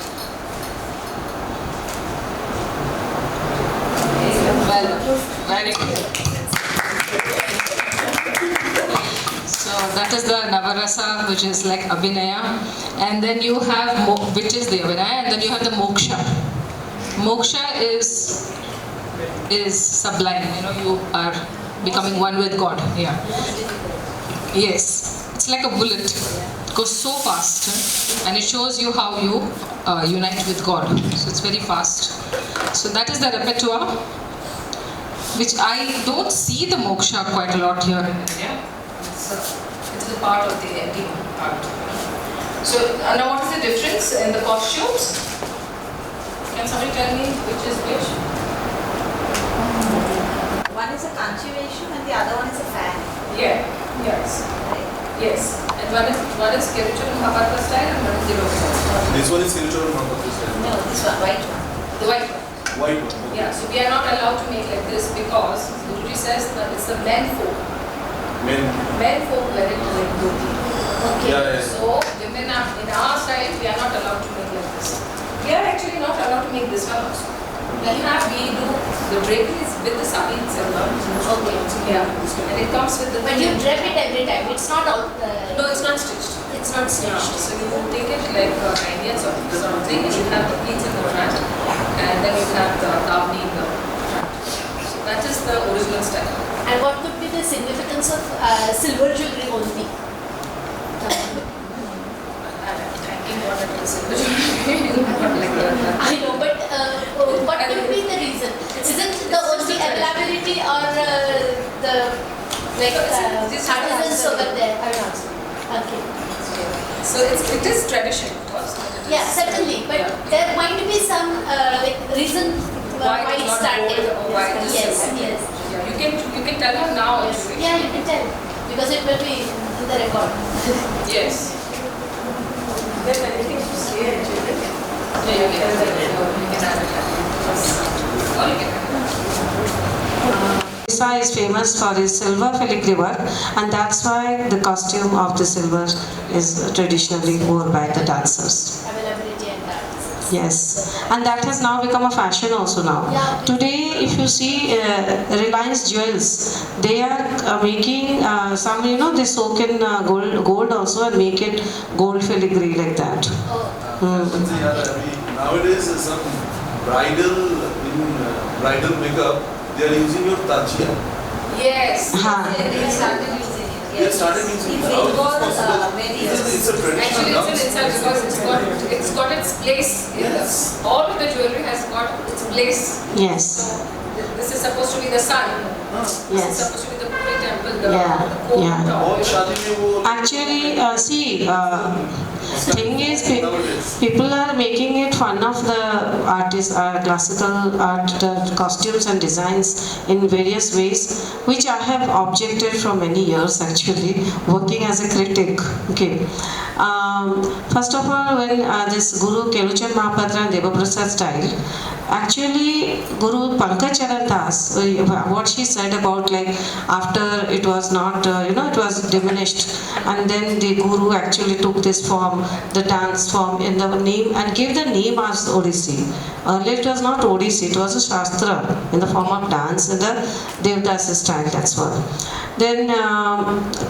Well done. Very good. So that is the Navarasa, which is like Abhinaya, and then you have which is the Abhinaya, and then you have the Moksha. Moksha is sublime. You know, you are becoming one with God. Yeah. Yes. It's like a bullet. It goes so fast, and it shows you how you unite with God. So it's very fast. So that is the repertoire, which I don't see the moksha quite a lot here in India. It is a part of the ending part. So now what is the difference in the costumes? Can somebody tell me which is which? One is a conjugation and the other one is a fan. Yeah. Yes. Right? Yes. And one is Kiruchur Mahabharata style and one is Devotional style. This one is Kiruchur Mahabharata style. No, this one, white one. The white one. White one. Okay. Yeah, so we are not allowed to make like this because Guruji says that it's the men folk. Men folk wear it like dhoti. Okay. Yeah. So women are, in our style, we are not allowed to make like this. We are actually not allowed to make this one also. We do the drapery is with the sari itself. Okay. Yeah. And it comes with the. But you drape it every time. It's not all. No, it's not stitched. It's not Yeah. stitched. So you take it like Indian sort of thing, and you have the pleats in the front, and then you have the davni in the front. So that is the original style. And what could be the significance of silver jewelry only? Thanking God that it is silver jewelry, not like that. I know, but what could be the reason? Isn't the only availability or the This artisans over there? I will answer. Okay. So it is tradition. Yeah, certainly. But there might be some reason why Why it it's not started. gold or why this Yes, is- yes. Yeah, you can tell her now. Yes. Actually. Yeah, you can tell because it will be in the record. Yes. Then anything to say actually. Yeah, you can add it. Or you can add it. Odisha is famous for his silver filigree work, and that's why the costume of the silver is traditionally worn by the dancers. Availability and that. Yes, and that has now become a fashion also now. Yeah. Today, if you see Reliance Jewels, they are making some, you know, they soak in gold also and make it gold filigree like that. Oh. Nowadays, some bridal makeup, they are using your tajia. Yes. They started using it. They started using it. How is this possible? It's a traditional Actually, dance. it's an insult because it's got its place. Yes. All of the jewelry has got its place. Yes, So this is supposed to be the sun. This is yes. supposed to be the Puri temple, the Yeah, court yeah. top. और शादी में वो Actually, thing is, people are making it fun of the artists, classical art costumes and designs in various ways, which I have objected for many years actually, working as a critic. Okay. First of all, when this Guru Keluchan Mahapatra and Devaprasad style, actually Guru Pankaj Charan Das, what she said about like after it was not, it was diminished, and then the Guru actually took this form, the dance form in the name and gave the name as Oddisi. Earlier it was not Oddisi, it was a Shastra in the form of dance in the Devdas style, that's what. Then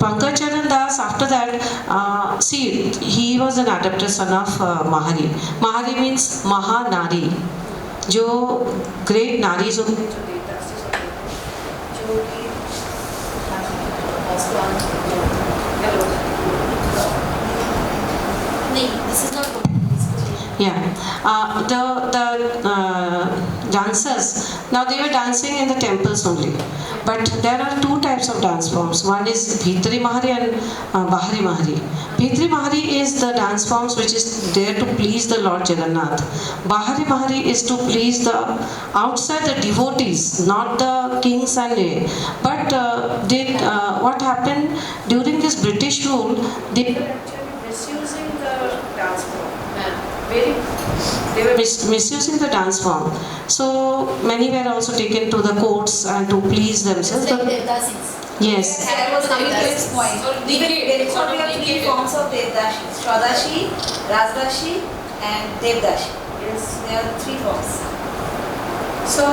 Pankaj Charan Das, after that, see, he was an adopted son of Mahari. Mahari means Mahanari. जो great naris होती No, this is not good. yeah, dancers, now they were dancing in the temples only. But there are two types of dance forms. One is Bhitri Mahari and Bahari Mahari. Bhitri Mahari is the dance forms which is there to please the Lord Jagannath. Bahari Mahari is to please the outside the devotees, not the kings and but what happened during this British rule, they Misusing the dance form. they were misusing the dance form. So many were also taken to the courts and to please themselves. It's like Devdasis. Yes. That was coming to this point. Even there is three forms of Devdashi: Swadashi, Rajdashi, and Devdashi. Yes, there are three forms. So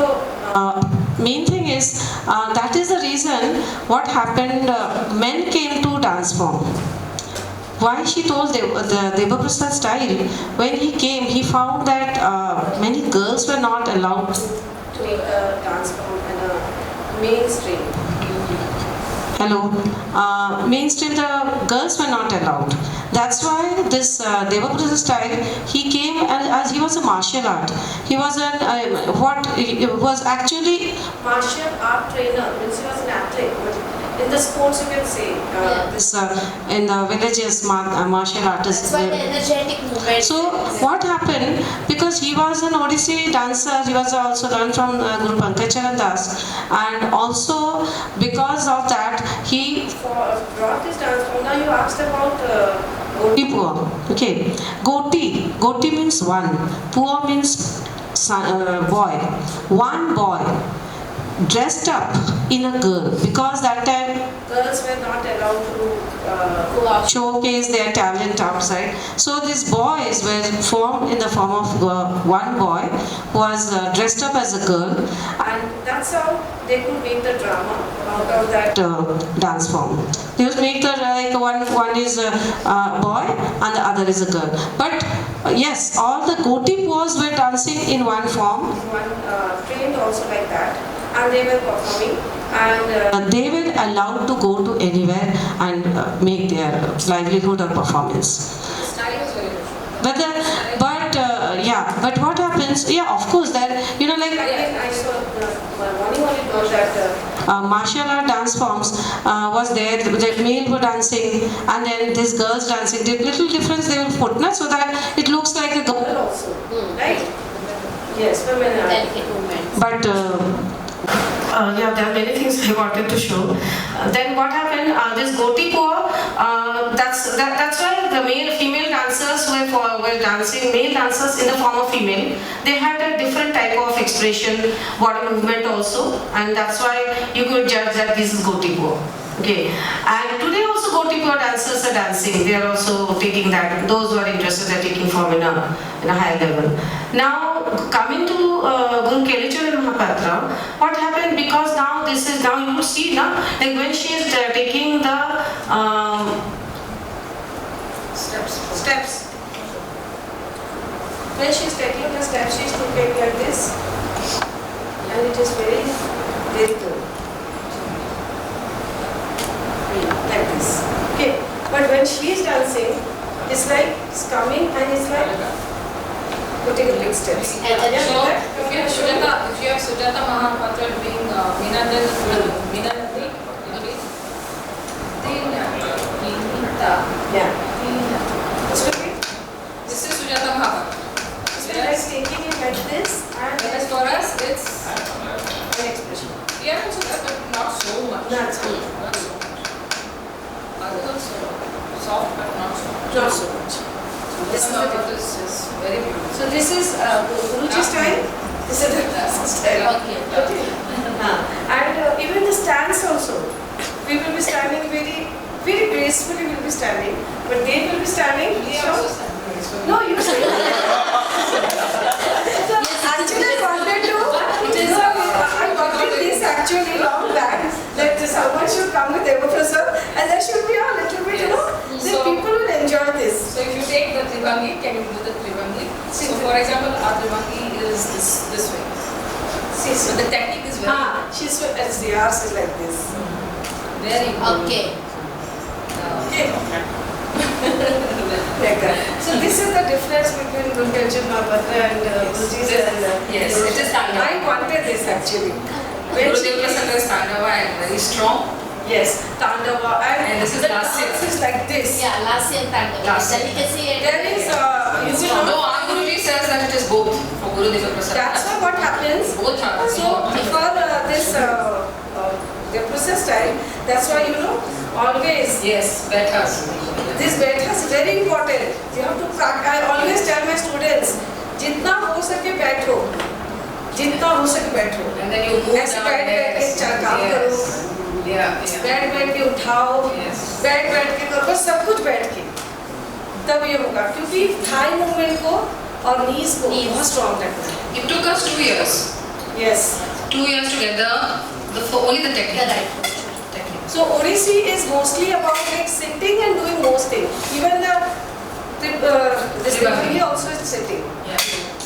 main thing is that is the reason what happened. Men came to dance form. Why she told the Devaprasad style, when he came, he found that many girls were not allowed To make a dance form and a mainstream. Hello. Mainstream, the girls were not allowed. That's why this Devaprasad style, he came as he was a martial art. He was he was actually Martial art trainer, means he was an athlete. But in the sports, you can say this in the villages martial artists. That's why the energetic movement. So what happened, because he was an Oddisi dancer, he was also learned from Guru Pankaj Das, and also because of that he brought this dance form. Now you asked about Goti Pua. Okay, Goti means one, Pua means boy. One boy dressed up in a girl, because that time girls were not allowed to showcase their talent outside. So these boys were formed in the form of one boy who was dressed up as a girl, and that's how they could make the drama out of that dance form. They would make the like one is a boy and the other is a girl. But yes, all the Goti Puas were dancing in one form. One trained also like that, and they were performing, and they were allowed to go to anywhere and make their livelihood or performance. But what happens? Yeah, of course, that like I saw morning only know that martial art dance forms was there. The male were dancing, and then these girls dancing. The little difference they will put, so that it looks like a girl also, right? Yes, women are. Delicate movement. But yeah, there are many things I wanted to show. Then what happened? This Goti Pua, that's why the female dancers were dancing, male dancers in the form of female. They had a different type of expression, body movement also, and that's why you could judge that this is Goti Pua. Okay, and today also Goti Pua dancers are dancing. They are also taking that. Those who are interested are taking form in a higher level. Now coming to Guru Kelichari Mahapatra, what happened? Because now you could see now, like when she is taking the steps. When she is taking the steps, she is to take like this, and it is very, very good. Like this. Okay. But when she is dancing, it's like it's coming and it's like putting a big steps. So if you have Sujata Mahapatra doing Minandal, Minandali, this is Sujata Mahapatra. So like taking it like this, and Whereas for us, it's an expression. yeah, also that, but not so much. Not so much. Not so much. Others also soft, but not so much. Not so much. This is very beautiful. So this is Guruji style. This is the style. Okay. And even the stance also. We will be standing very, very gracefully. We will be standing, but they will be standing. We also stand gracefully. No, you say. Actually, I wanted to. I wanted this actually long back that someone should come with Devaprasad, and there should be a little bit, the people will enjoy this. So if you take the Trivangi, can you do the Trivangi? So for example, our Trivangi is this way. See, So the technique is very she's as the ours is like this. very important. Okay. Okay. Like that. So this is the difference between Guru Kelchur Mahapatra and Guruji's and Yes, it is Tandava. I wanted this actually. Gurudev Prasad is Tandava and very strong. Yes, Tandava And this is the Lasya. dance is like this. Yeah, last year Tandava. Lasya. Delicacy and There is No, our Guruji says that it is both for Gurudev Prasad. that's why what happens. Both are. So for this the process time, that's why always Yes, betas. this बैठा is very important. You have to practice. I always tell my students, जितना हो सके बैठो, जितना हो सके बैठो. And then you move ऐसे down. बैठ के काम करो. बैठ के उठाओ. बैठ के करो. बस सब कुछ बैठ के. तब ये होगा क्योंकि थाई मूवमेंट को और नीज को बहुत स्ट्रॉन्ग रखना है. It took us 2 years. Yes. 2 years together. Only the technique. So Oddisi is mostly about like sitting and doing most things. Even this Tribhakti also is sitting. Yeah.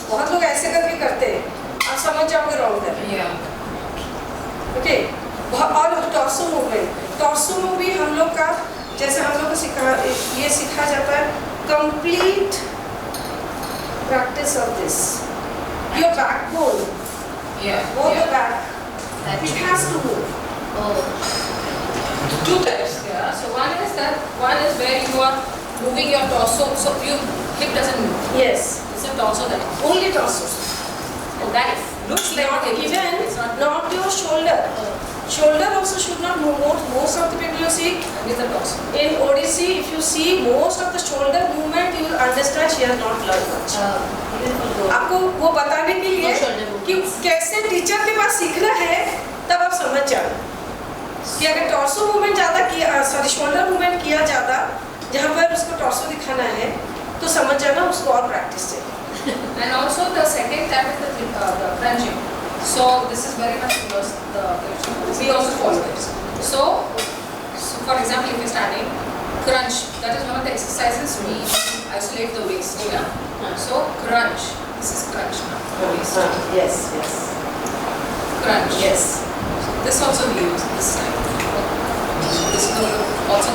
बहुत लोग ऐसे करके करते हैं. आप समझ जाओगे रॉन्ग है. Yeah. ओके. और टॉर्सो मूवमेंट. टॉर्सो में भी हम लोग का जैसे हम लोग को ये सिखाया जाता है complete practice of this. Your backbone. Yeah. Both the back. It has to move. Two types. Yeah. So one is where you are moving your torso. So your hip doesn't move. Yes. It's a torso that. Only torso. And that looks like Not a hip. even, It's not. not your shoulder. Shoulder also should not move. Most of the people you see It's the torso. in Oddisi, if you see most of the shoulder movement, you will understand she has not learned much. आपको वो बताने के लिए कि कैसे teacher के पास सीखना है, तब आप समझ जाओ कि अगर टॉर्सो मूवमेंट ज़्यादा किया, सॉरी शोल्डर मूवमेंट किया ज़्यादा, जहाँ पर उसको टॉर्सो दिखाना है, तो समझ जाना उसको और प्रैक्टिस चाहिए. And also the second type is the crunching. So this is very much because we also follow this. So for example, if you're standing, crunch. That is one of the exercises we isolate the waist. Yeah. So crunch. This is crunch now. The waist. Yes, yes. Crunch. Yes. This also we use this time. This also.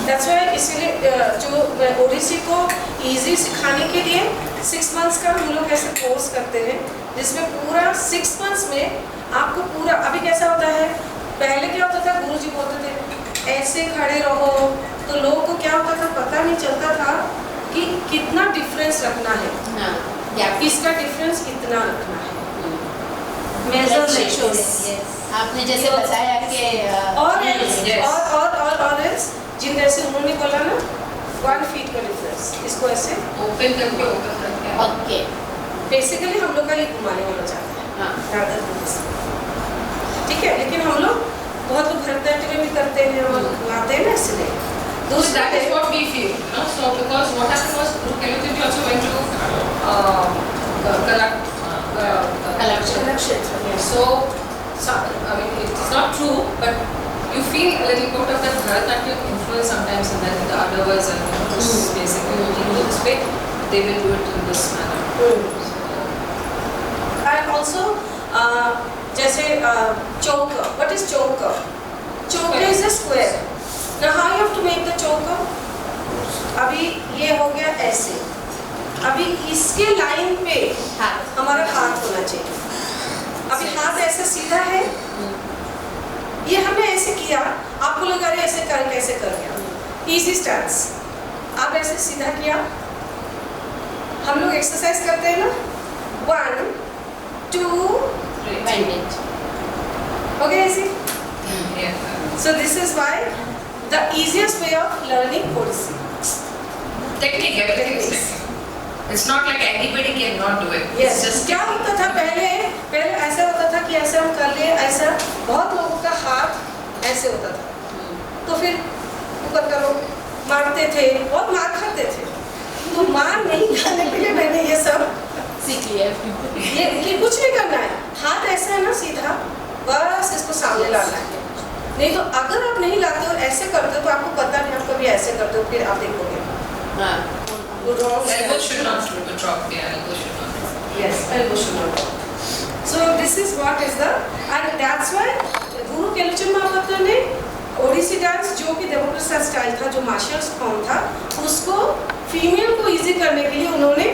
That's why इसीलिए जो ओडिसी को easy सिखाने के लिए 6 months का हम लोग ऐसे कोर्स करते हैं जिसमें पूरा 6 months में आपको पूरा अभी कैसा होता है. पहले क्या होता था, गुरुजी बोलते थे ऐसे खड़े रहो, तो लोगों को क्या होता था पता नहीं चलता था कि कितना डिफरेंस रखना है. इसका डिफरेंस कितना रखना है. आपने जैसे बताया कि और जिन जैसे उन्होंने बोला ना 1 feet का डिफरेंस, इसको ऐसे ओपन करके ओके बेसिकली हम लोग का ये घुमाने वाला चाहते हैं. ठीक है, लेकिन हम लोग बहुत लोग भरतनाट्यम भी करते हैं और गाते हैं ना, इसलिए So that is what we feel. So because what happened was Guru Kelchur also went to Kalakshetra. So I mean it is not true, but you feel a little bit of that Bharatanatyam influence sometimes, and then the others and this basically you do this way, they will do it in this manner. And also जैसे choker. What is choker? Choker is a square. Now how you have to make the choker? अभी ये हो गया ऐसे. अभी इसके line पे हमारा हाथ होना चाहिए. अभी हाथ ऐसे सीधा है. ये हमने ऐसे किया, आपको लगा रहे ऐसे कर कैसे कर गया. Easy stance. आप ऐसे सीधा किया. हम लोग एक्सरसाइज करते हैं ना. 1, 2, 3. Okay, easy. So this is why the easiest way of learning Oddisi. Technique, everything is technique. It's not like anybody cannot do it. Yes. It's just क्या होता था पहले ऐसा होता था कि ऐसे हम कर लिए, ऐसा बहुत लोगों का हाथ ऐसे होता था. तो फिर ऊपर करो, मारते थे, बहुत मार खाते थे. तो मार नहीं खाने के लिए मैंने ये सब सीख लिया. ये कुछ नहीं करना है. हाथ ऐसा है ना सीधा, बस इसको सामने लाना है. नहीं तो अगर आप नहीं लाते और ऐसे करते हो तो आपको पता नहीं, आप कभी ऐसे करते हो फिर आप देखोगे. elbow should not drop. Yeah, elbow should not drop. Yes, elbow should not drop. So this is what is the, and that's why Guru Kelchur Mahapatra ने ओडिसी डांस जो कि देवोप्रसाद स्टाइल था, जो मार्शल फॉर्म था, उसको फीमेल को easy करने के लिए उन्होंने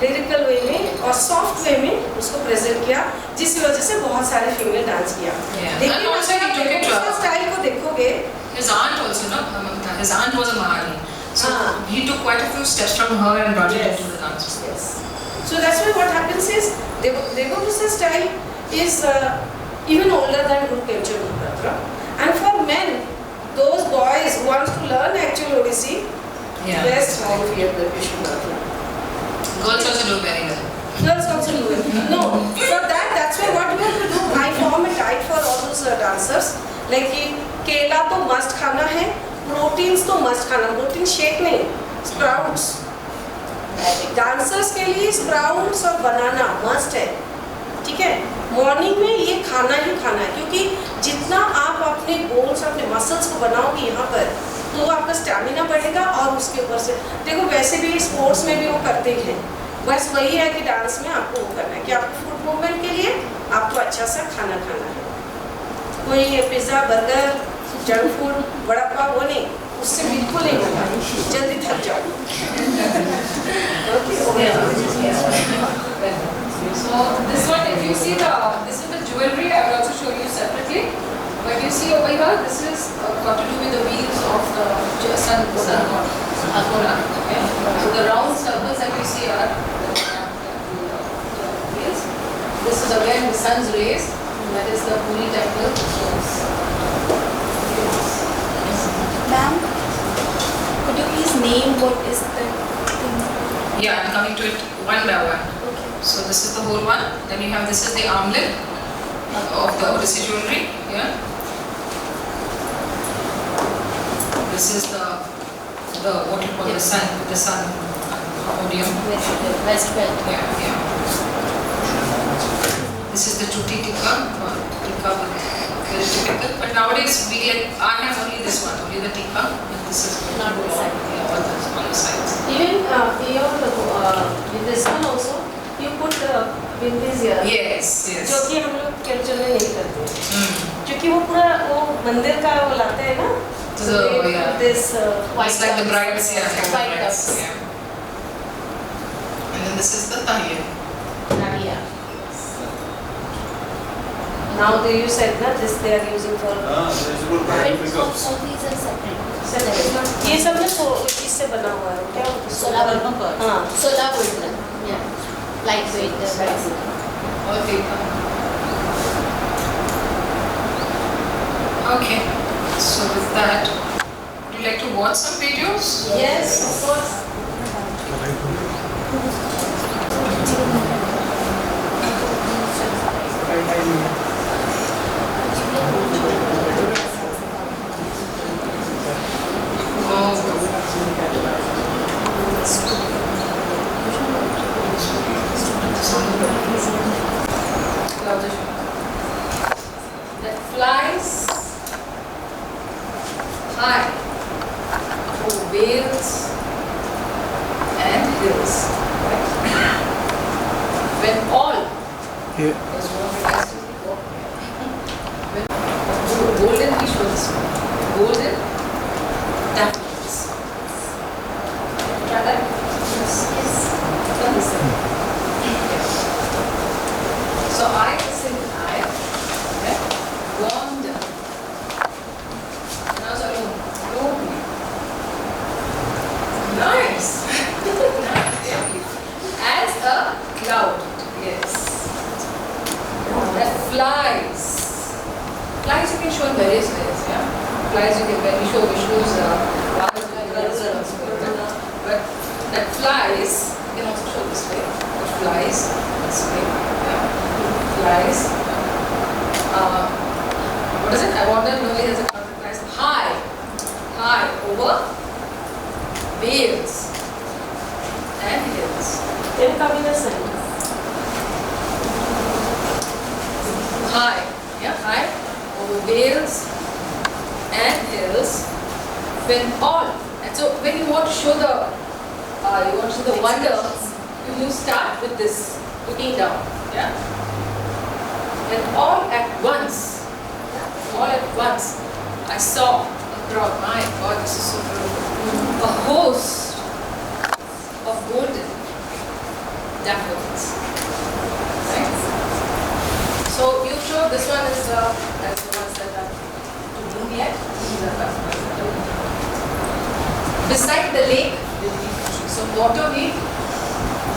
लिरिकल वे में और सॉफ्ट वे में उसको प्रेजेंट किया, जिसकी वजह से बहुत सारे फीमेल डांस किया। लेकिन अगर आप देवोप्रसाद स्टाइल को देखोगे, his aunt also, no? His aunt was a Mahari. So he took quite a few steps from her and brought it into the dance. Yes. So that's why what happens is Devaprasad style is even older than Guru Kemchand Maharashtra. And for men, those boys who want to learn actual Odissi, best form here the Vishnu Maharashtra. Girls also do very well. Girls also do it. No, for that's why what we have to do, I form a diet for all those dancers. Like कि केला तो must खाना है, proteins तो must खाना, protein shake नहीं, sprouts. Dancers के लिए स्प्राउट्स और बनाना मस्ट है, ठीक है। मॉर्निंग में ये खाना ही खाना है, क्योंकि जितना आप अपने बोन्स, अपने मसल्स को बनाओगे यहाँ पर, तो आपका स्टैमिना बढ़ेगा। और उसके ऊपर से देखो, वैसे भी स्पोर्ट्स में भी वो करते ही हैं, बस वही है कि डांस में आपको वो करना है कि आपको फूड मूवमेंट के लिए आपको अच्छा सा खाना खाना है। कोई पिज़्ज़ा, बर्गर, जंक फूड, बड़ा पाव वो नहीं, उससे बिल्कुल नहीं होगा, जल्दी थक जाओ। So this one, if you see this is the jewelry, I will also show you separately. But you see over here, this is got to do with the wheels of the sun god, Akora. Okay? So the round circles that you see are the wheels. This is again the sun's rays. That is the Puri temple. Ma'am, could you please name what is the thing? Yeah, I'm coming to it one by one. Okay. So this is the whole one. Then you have, this is the armlet of the Oddisi jewelry. Yeah. This is the what you call the sun odium. West belt. Yeah. This is the tutti tikka. Very typical. But nowadays I have only this one, only the tikka. And this is Not the side. Yeah, all this on the sides. Even here with this one also, you put bindis here. Yes. जो कि हम लोग culture में नहीं करते, क्योंकि वो पूरा वो मंदिर का वो लाते हैं ना। So yeah. This It's like the brides, yeah. Like the White brides, ducks. yeah. And then this is the tahiya. Nadia. Now you said that this they are using for All these are separate. ये सब ना चीज से बना हुआ है, क्या होता है? Solar हाँ, solar wood. Yeah. Lightweight. Okay. So with that, would you like to watch some videos? yes, of course. That flies high over vales and hills. When all is what when golden visuals, golden daffodils. Try that? Yes. Can listen. So I listen to I, okay? Wander. Now so lonely. Nice. As a cloud, yes. That flies. Flies you can show in various ways, yeah. Flies you can when you show Vishnu's but that flies you can also show this way. It flies this way, yeah. Flies. What is it? I wonder normally has a counter flies high over vales and hills. Then come in a sentence. High over vales and hills. When all, and so when you want to show the wonder, you start with this looking down, yeah. And all at once, I saw a crowd. My God, this is so beautiful. A host of golden daffodils. Right? So you show this one is that's the ones that are to bloom yet. These are the ones that are blooming. Beside the lake, so water we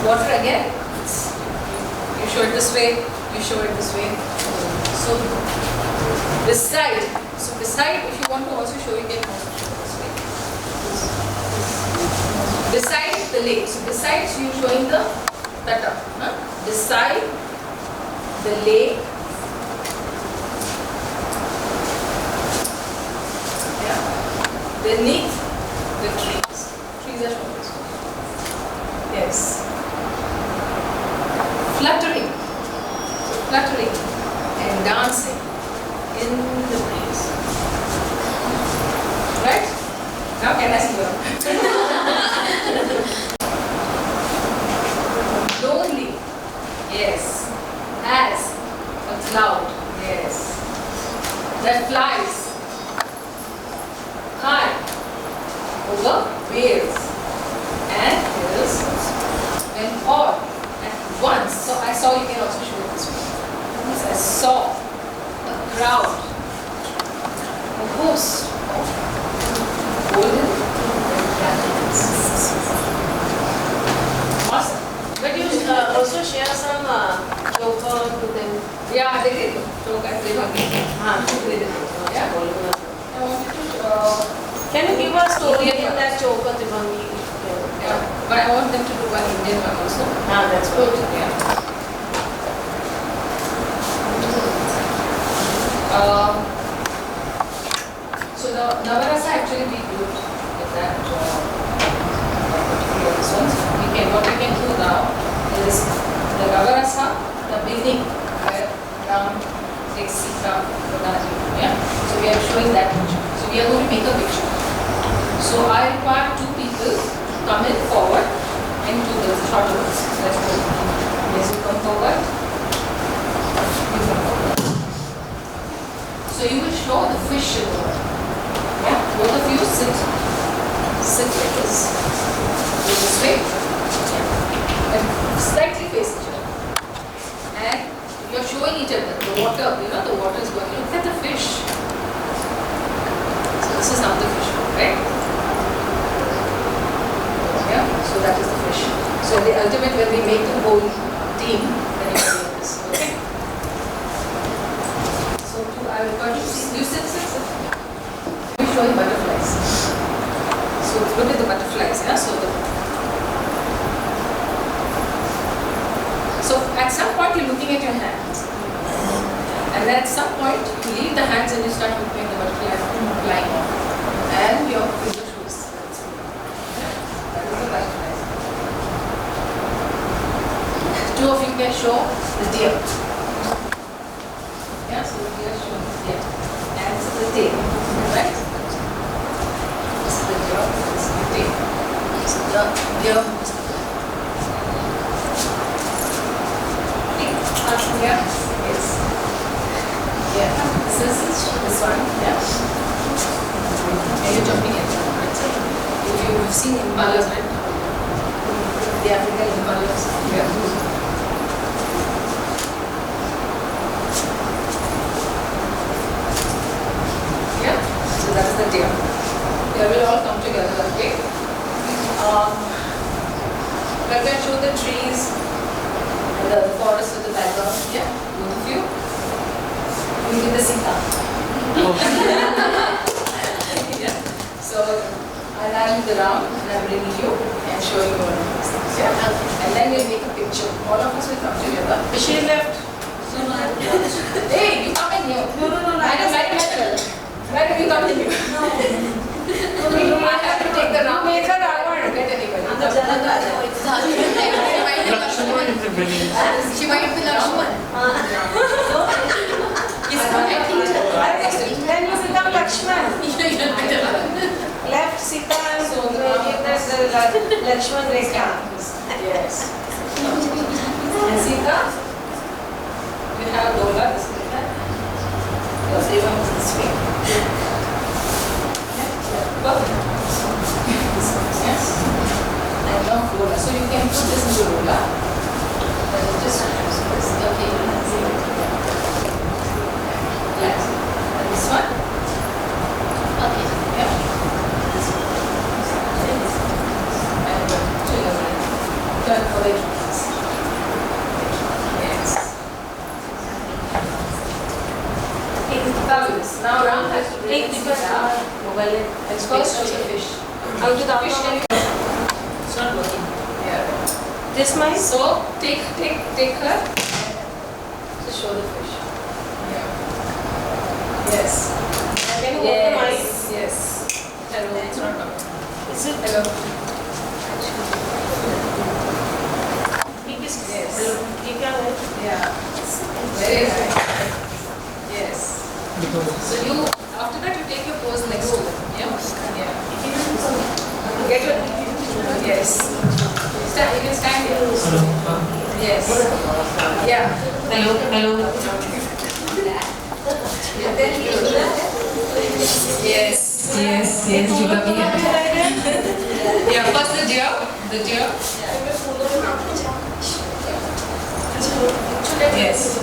water again. You show it this way. You show it this way. So beside, if you want to also show, you can also show this way. Beside the lake. So besides you showing the tata. Beside the lake. Yeah. Beneath the trees. Trees are shown this way. Yes. Fluttering. So fluttering and dancing in the breeze. Right? Now can I see you? Lonely. Yes. As a cloud. Yes. That flies high over vales and hills and all at once. So I saw, you can also show it this way. I saw a crowd, a host of golden daffodils. Awesome. But you also share some choker to them. Yeah, they did. So I did. They did. Yeah. I wanted to. Can you give a story Indian in one. that choker Tibangi? Yeah, but I want them to do one Indian one also. That's good. Yeah. So the Navarasa actually we do with that particular ones. What we can do now is the Navarasa, the beginning where Ram takes Sita, yeah. So we are showing that picture. So we are going to make a picture. So I require two people to come in forward and two girls, short girls. Let's go. Yes, you come forward. You come forward. So you will show the fish in the water. Yeah, both of you sit like this. Go this way. Yeah. And slightly face each other. And you are showing each other the water. The water is going. Look at the fish. So this is how the fish looks, right? Yeah. So that is the fish. So the ultimate, when we make the whole team, then you can do this. Okay. I will continue. You sit. Let me show you butterflies. So look at the butterflies. Yeah. So at some point you're looking at your hands, and then at some point you leave the hands and you start looking at the butterfly flying off, and your finger shows. That is the butterflies. Two of you can show the deer. Yeah, so the deer shows here. And this is the tail, right? This is the deer, this is the tail. This is the deer. Yeah, yes. Yeah, this one, yeah. And you're jumping in. If you've seen impalas, right? The African impalas. Yeah. So that is the deer. They will all come together, okay? Let me show the trees and the forest with the background. Yeah, both of you. We get the Sita. Yeah. So I'm the Ram and I'm bringing you and showing you all of these things. Yeah. And then we'll make a picture. All of us will come together. She left. Hey, you come in here. No. Madam. Where have you come in here? No. I have to take the Ram. Make her Ravan. Get anybody. She might be Lakshman. Then you become Lakshman. Left Sita and so give that Lakshman Rekha. Yes. And Sita, we have Dola, this is that. Your Seva is this way. can put this into ruler. Just okay. Yes. And this one. Okay. Yeah. This one. And turn away from this. Yes. Now Ram has to bring this down. First show the fish. I'll do the Fish other one. it's not working. Yeah. This mice? So take her and just show the fish. Yeah. Yes. And then hold the mice. Yes. Hello. It's not working. Is it? Hello. Yes. Yes. You can. Yeah. Very nice. Yes. So you after that you take your pose next to them. Yeah. Yeah. Get your yes. Stand. You can stand here. Yes. Yeah. Hello, hello. And then you do that. Yes. Yes. Yes. You got me. Yeah. First the deer. The deer. Yes.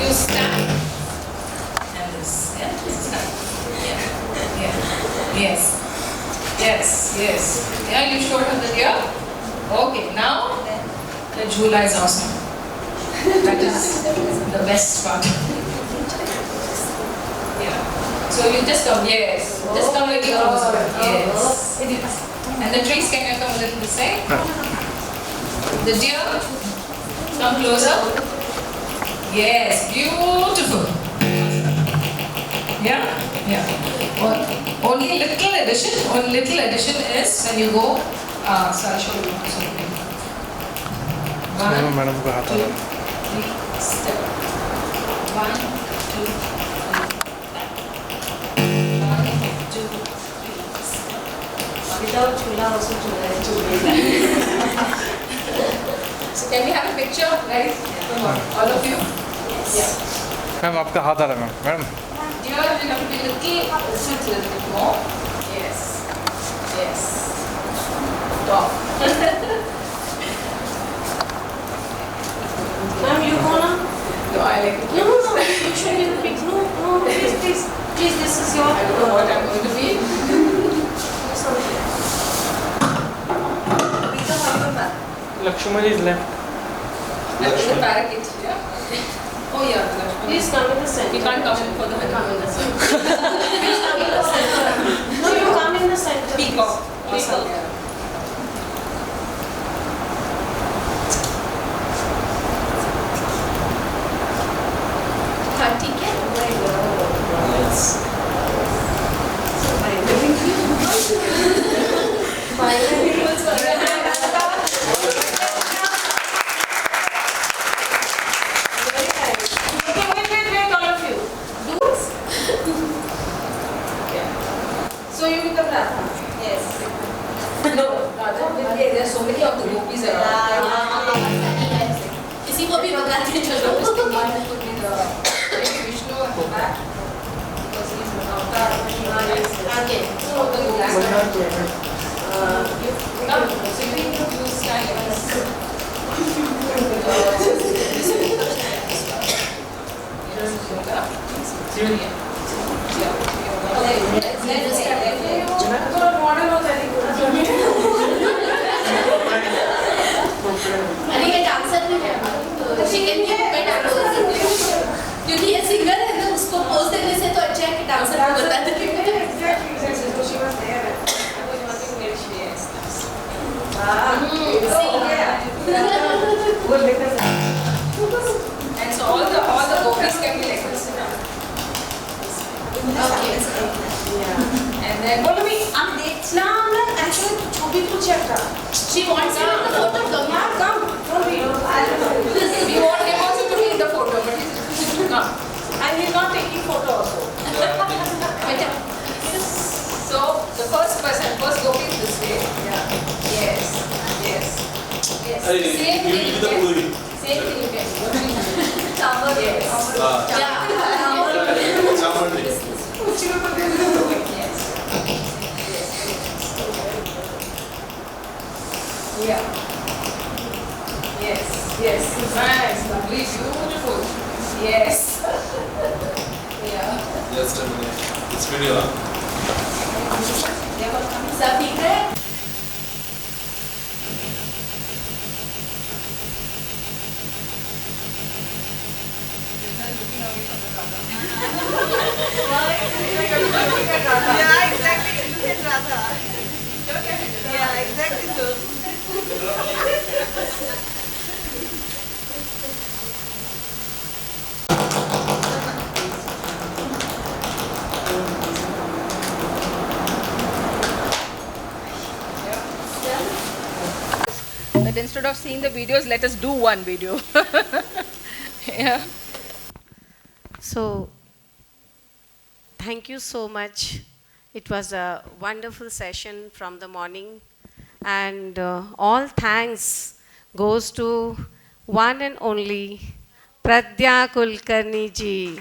You stand. And this. Yeah. Stand. Yeah. Yeah. Yes. Yes. Yes. Yeah. You showed her the deer. Okay. Now the jhula is awesome. That is the best part. Yeah. So you just come. Yes. Just come a little closer. Yes. And the trees can come a little this side. The deer. Come closer. Yes, beautiful. Yeah, yeah. Only little addition is when you go. So I'll show you. Madam को हाथ 2, 3, step. 1, 2, 3. 1, 2, 3. Without chula also chula. So can we have a picture, guys? Come on, all of you. Yes. Ma'am आपका हाथ आ रहा है ma'am Dear, you have to be little, sit a little bit more. Yes. Yes. Top. Ma'am, you wanna? No, I like it. No, you show me the pics. No, please, this is your. I don't know what I'm going to be. Lakshman is left. The parakeet, yeah? Oh yeah, the Lakshman. Please come in the center. We can't come in for the honeymoon. Please come in the center. No, you come in the center. Peacock. Peacock. Yeah. हाँ ठीक है Wait, all of you. So you become Radha. Yes. No, Radha, there are so many of the gopis around. किसी को भी बता के चलो One could be the maybe Vishnu at the back because he's an avatar. आगे So the gopis come, so you stand like this. अरे ये dancer भी है तो चिकन की पे डांस क्योंकि ये सिंगर है ना उसको पोज देने से तो अच्छा है कि डांसर को बता दे And so all the gopis can be like this. And then बोलो भी हम देखना ना ऐसे छवि कुछ चक्का she wants to in the photo come come don't be we want him also to be in the photo, but he's to come. and he's not taking photo also So the first gopi is this way. Yeah. Yes. Yes. Yes. Hey, Same you thing do the you movie. can. Same thing you can. Tower. Yes. yeah Yes. Yeah. Lovely, beautiful. Yes. Yeah. Just a minute. It's video. सब ठीक है Yeah, exactly. Look at Radha. Yeah, exactly so. That instead of seeing the videos, let us do one video. Yeah. So, thank you so much. It was a wonderful session from the morning, and all thanks goes to one and only Pradya Kulkarni ji.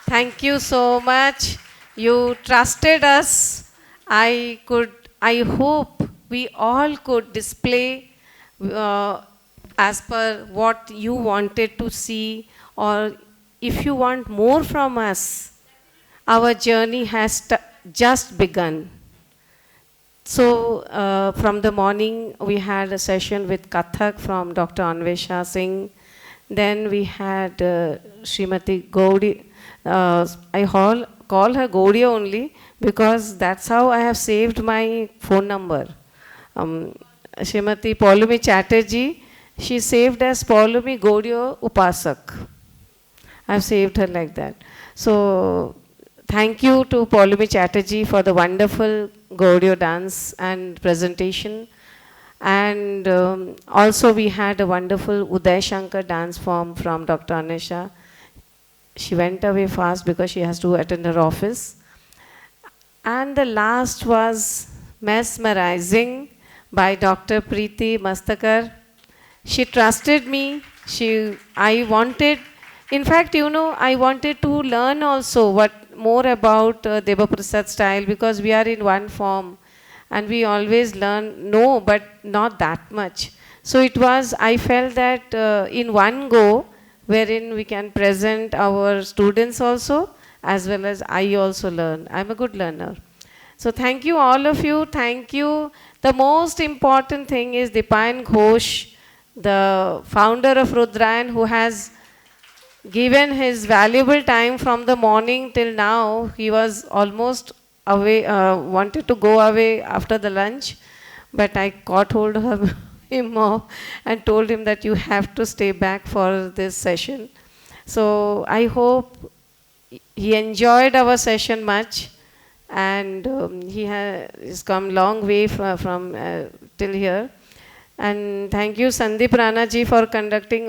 Thank you so much. You trusted us. I hope we all could display as per what you wanted to see, or if you want more from us. Our journey has just begun. So, from the morning, we had a session with Kathak from Dr. Anvesha Singh. Then we had Srimati Gaudi. Call her Gaudi only because that's how I have saved my phone number. Srimati Paulumi Chatterjee, she saved as Paulumi Gaudiya Upasak. I've saved her like that. So, thank you to Paulumi Chatterjee for the wonderful Gaudiya dance and presentation. And also we had a wonderful Uday Shankar dance form from Dr. Anisha. She went away fast because she has to attend her office. And the last was mesmerizing by Dr. Preeti Mastakara. She trusted me. I wanted to learn also more about Deva Prasad style, because we are in one form and we always know, but not that much. So I felt that in one go, wherein we can present our students also, as well as I also learn. I'm a good learner. So thank you all of you. Thank you. The most important thing is Dipayan Ghosh, the founder of Rudrayan, who has given his valuable time from the morning till now. He was almost away, wanted to go away after the lunch, but I caught hold of him and told him that you have to stay back for this session. So I hope he enjoyed our session much, and he has come long way from till here. And thank you Sandeep Rana ji for conducting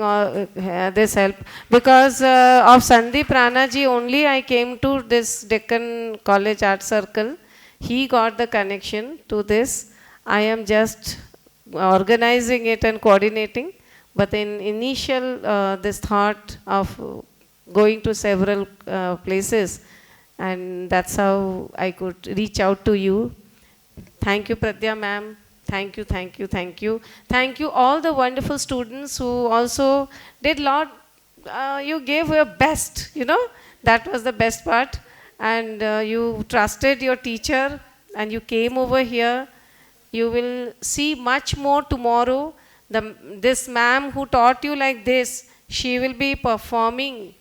this help. Because of Sandeep Rana ji only I came to this Deccan College Art Circle. He got the connection to this. I am just organizing it and coordinating. But in initial this thought of going to several places, and that's how I could reach out to you. Thank you Pradya ma'am. Thank you, thank you, thank you. Thank you all the wonderful students who also did lot. You gave your best, that was the best part. And you trusted your teacher and you came over here. You will see much more tomorrow. This ma'am who taught you like this, she will be performing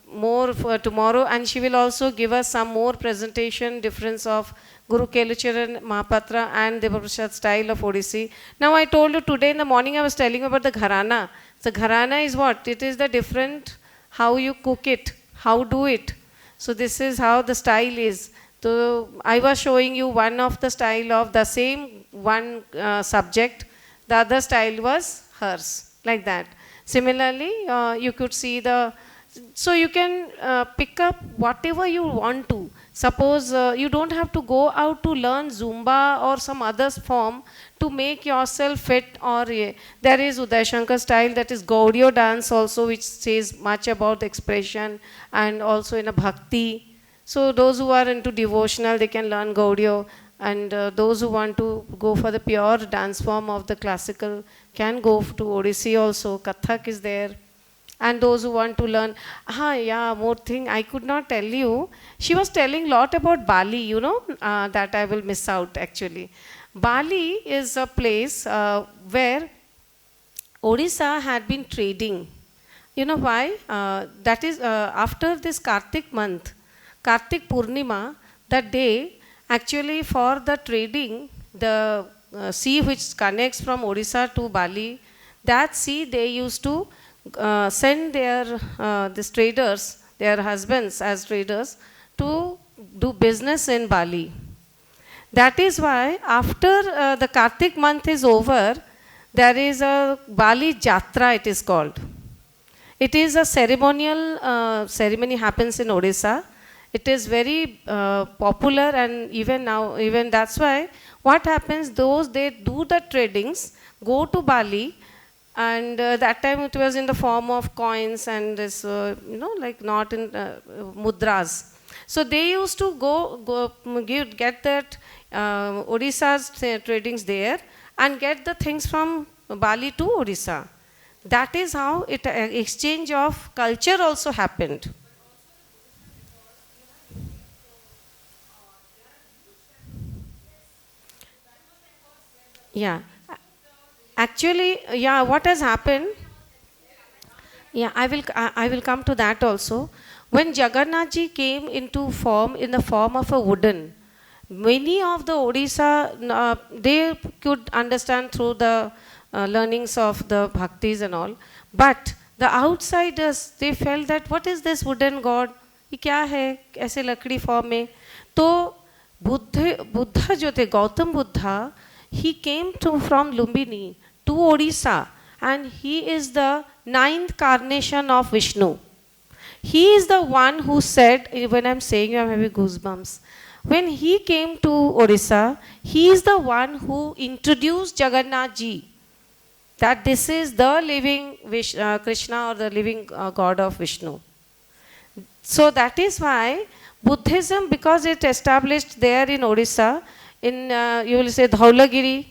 more for tomorrow, and she will also give us some more presentation, difference of Guru Kelucharan Mahapatra and Deva Prasad style of Oddisi. Now I told you today in the morning I was telling you about the gharana. So gharana is what? It is the different how you cook it, how do it. So this is how the style is. So I was showing you one of the style of the same one subject. The other style was hers, like that. Similarly, you could see so you can pick up whatever you want to. Suppose you don't have to go out to learn Zumba or some other form to make yourself fit. Or there is Uday Shankar style, that is Gaudiya dance also, which says much about the expression, and also in a bhakti. So those who are into devotional, they can learn Gaudiya. And those who want to go for the pure dance form of the classical can go to Odissi also. Kathak is there. And those who want to learn, yeah, more thing I could not tell you. She was telling lot about Bali, you know, that I will miss out actually. Bali is a place where Odisha had been trading. You know why? That is after this Kartik month, Kartik Purnima, that day, actually for the trading, the sea which connects from Odisha to Bali, that sea they used to send their these traders, their husbands as traders, to do business in Bali. That is why after the Kartik month is over, there is a Bali Jatra, it is called. It is a ceremonial ceremony happens in Odisha. It is very popular, and even now, even that's why what happens, those they do the tradings, go to Bali, and that time it was in the form of coins and this, you know, like not in mudras. So they used to get that Odisha's tradings there and get the things from Bali to Odisha. That is how it exchange of culture also happened. Yeah. Actually, yeah, what has happened? Yeah, I will come to that also. When Jagannath ji came into form in the form of a wooden, many of the Odisha, they could understand through the learnings of the bhaktis and all. But the outsiders, they felt that what is this wooden god? ये क्या है ऐसे लकड़ी form में? तो बुद्ध जो थे Gautam Buddha, he came from Lumbini to Odisha, and he is the ninth carnation of Vishnu. He is the one who said, when I'm saying I'm having goosebumps, when he came to Odisha, he is the one who introduced Jagannath ji, that this is the living Krishna, or the living god of Vishnu. So that is why Buddhism, because it established there in Odisha, in you will say Dhaulagiri,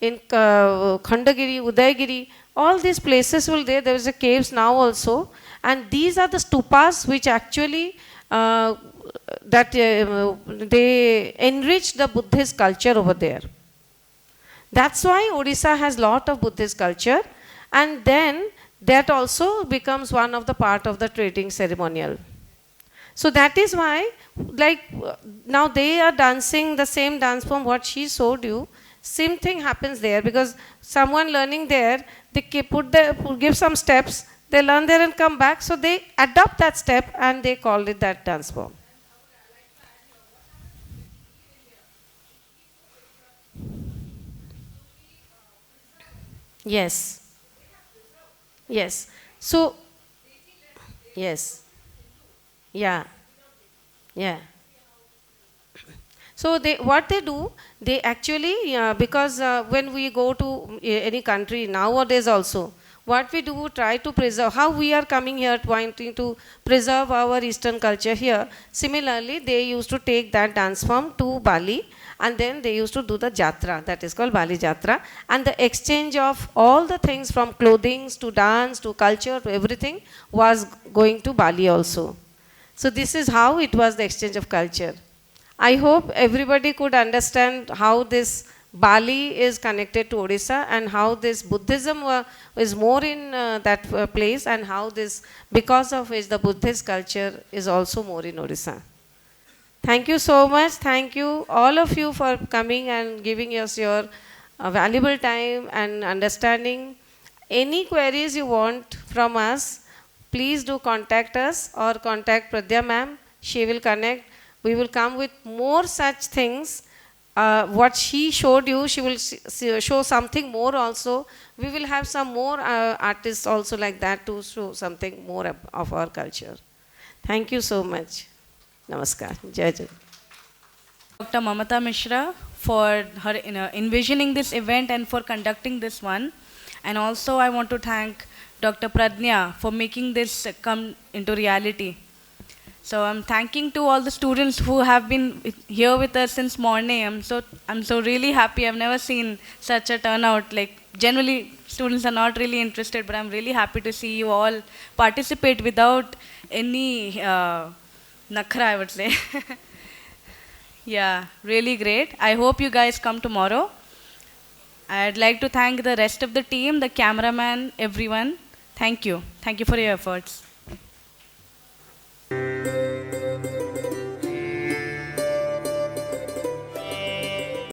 in Khandagiri, Udayagiri, all these places will there is a caves now also, and these are the stupas which actually they enrich the Buddhist culture over there. That's why Odisha has lot of Buddhist culture, and then that also becomes one of the part of the trading ceremonial. So that is why, like now they are dancing the same dance form what she showed you. Same thing happens there, because someone learning there, they give some steps, they learn there and come back, so they adopt that step and they call it that dance form. Yes. Yes. So, yes. Yeah. Yeah. So what they do, they actually, because when we go to any country nowadays also, what we do, try to preserve, how we are coming here wanting to preserve our Eastern culture here. Similarly, they used to take that dance form to Bali, and then they used to do the jatra, that is called Bali Jatra, and the exchange of all the things from clothing to dance to culture to everything was going to Bali also. So this is how it was, the exchange of culture. I hope everybody could understand how this Bali is connected to Odisha, and how this Buddhism is more in that place, and how this, because of which the Buddhist culture is also more in Odisha. Thank you so much. Thank you all of you for coming and giving us your valuable time and understanding. Any queries you want from us, please do contact us or contact Pradya ma'am. She will connect. We will come with more such things. What she showed you, she will show something more also. We will have some more artists also like that to show something more of our culture. Thank you so much. Namaskar. Jai Jai. Dr. Mamata Mishra for her envisioning this event and for conducting this one. And also I want to thank Dr. Pradnya for making this come into reality. So I'm thanking to all the students who have been here with us since morning. I'm so really happy. I've never seen such a turnout. Like generally students are not really interested, but I'm really happy to see you all participate without any nakhra, I would say. Yeah, really great. I hope you guys come tomorrow. I'd like to thank the rest of the team, the cameraman, everyone. Thank you. Thank you for your efforts.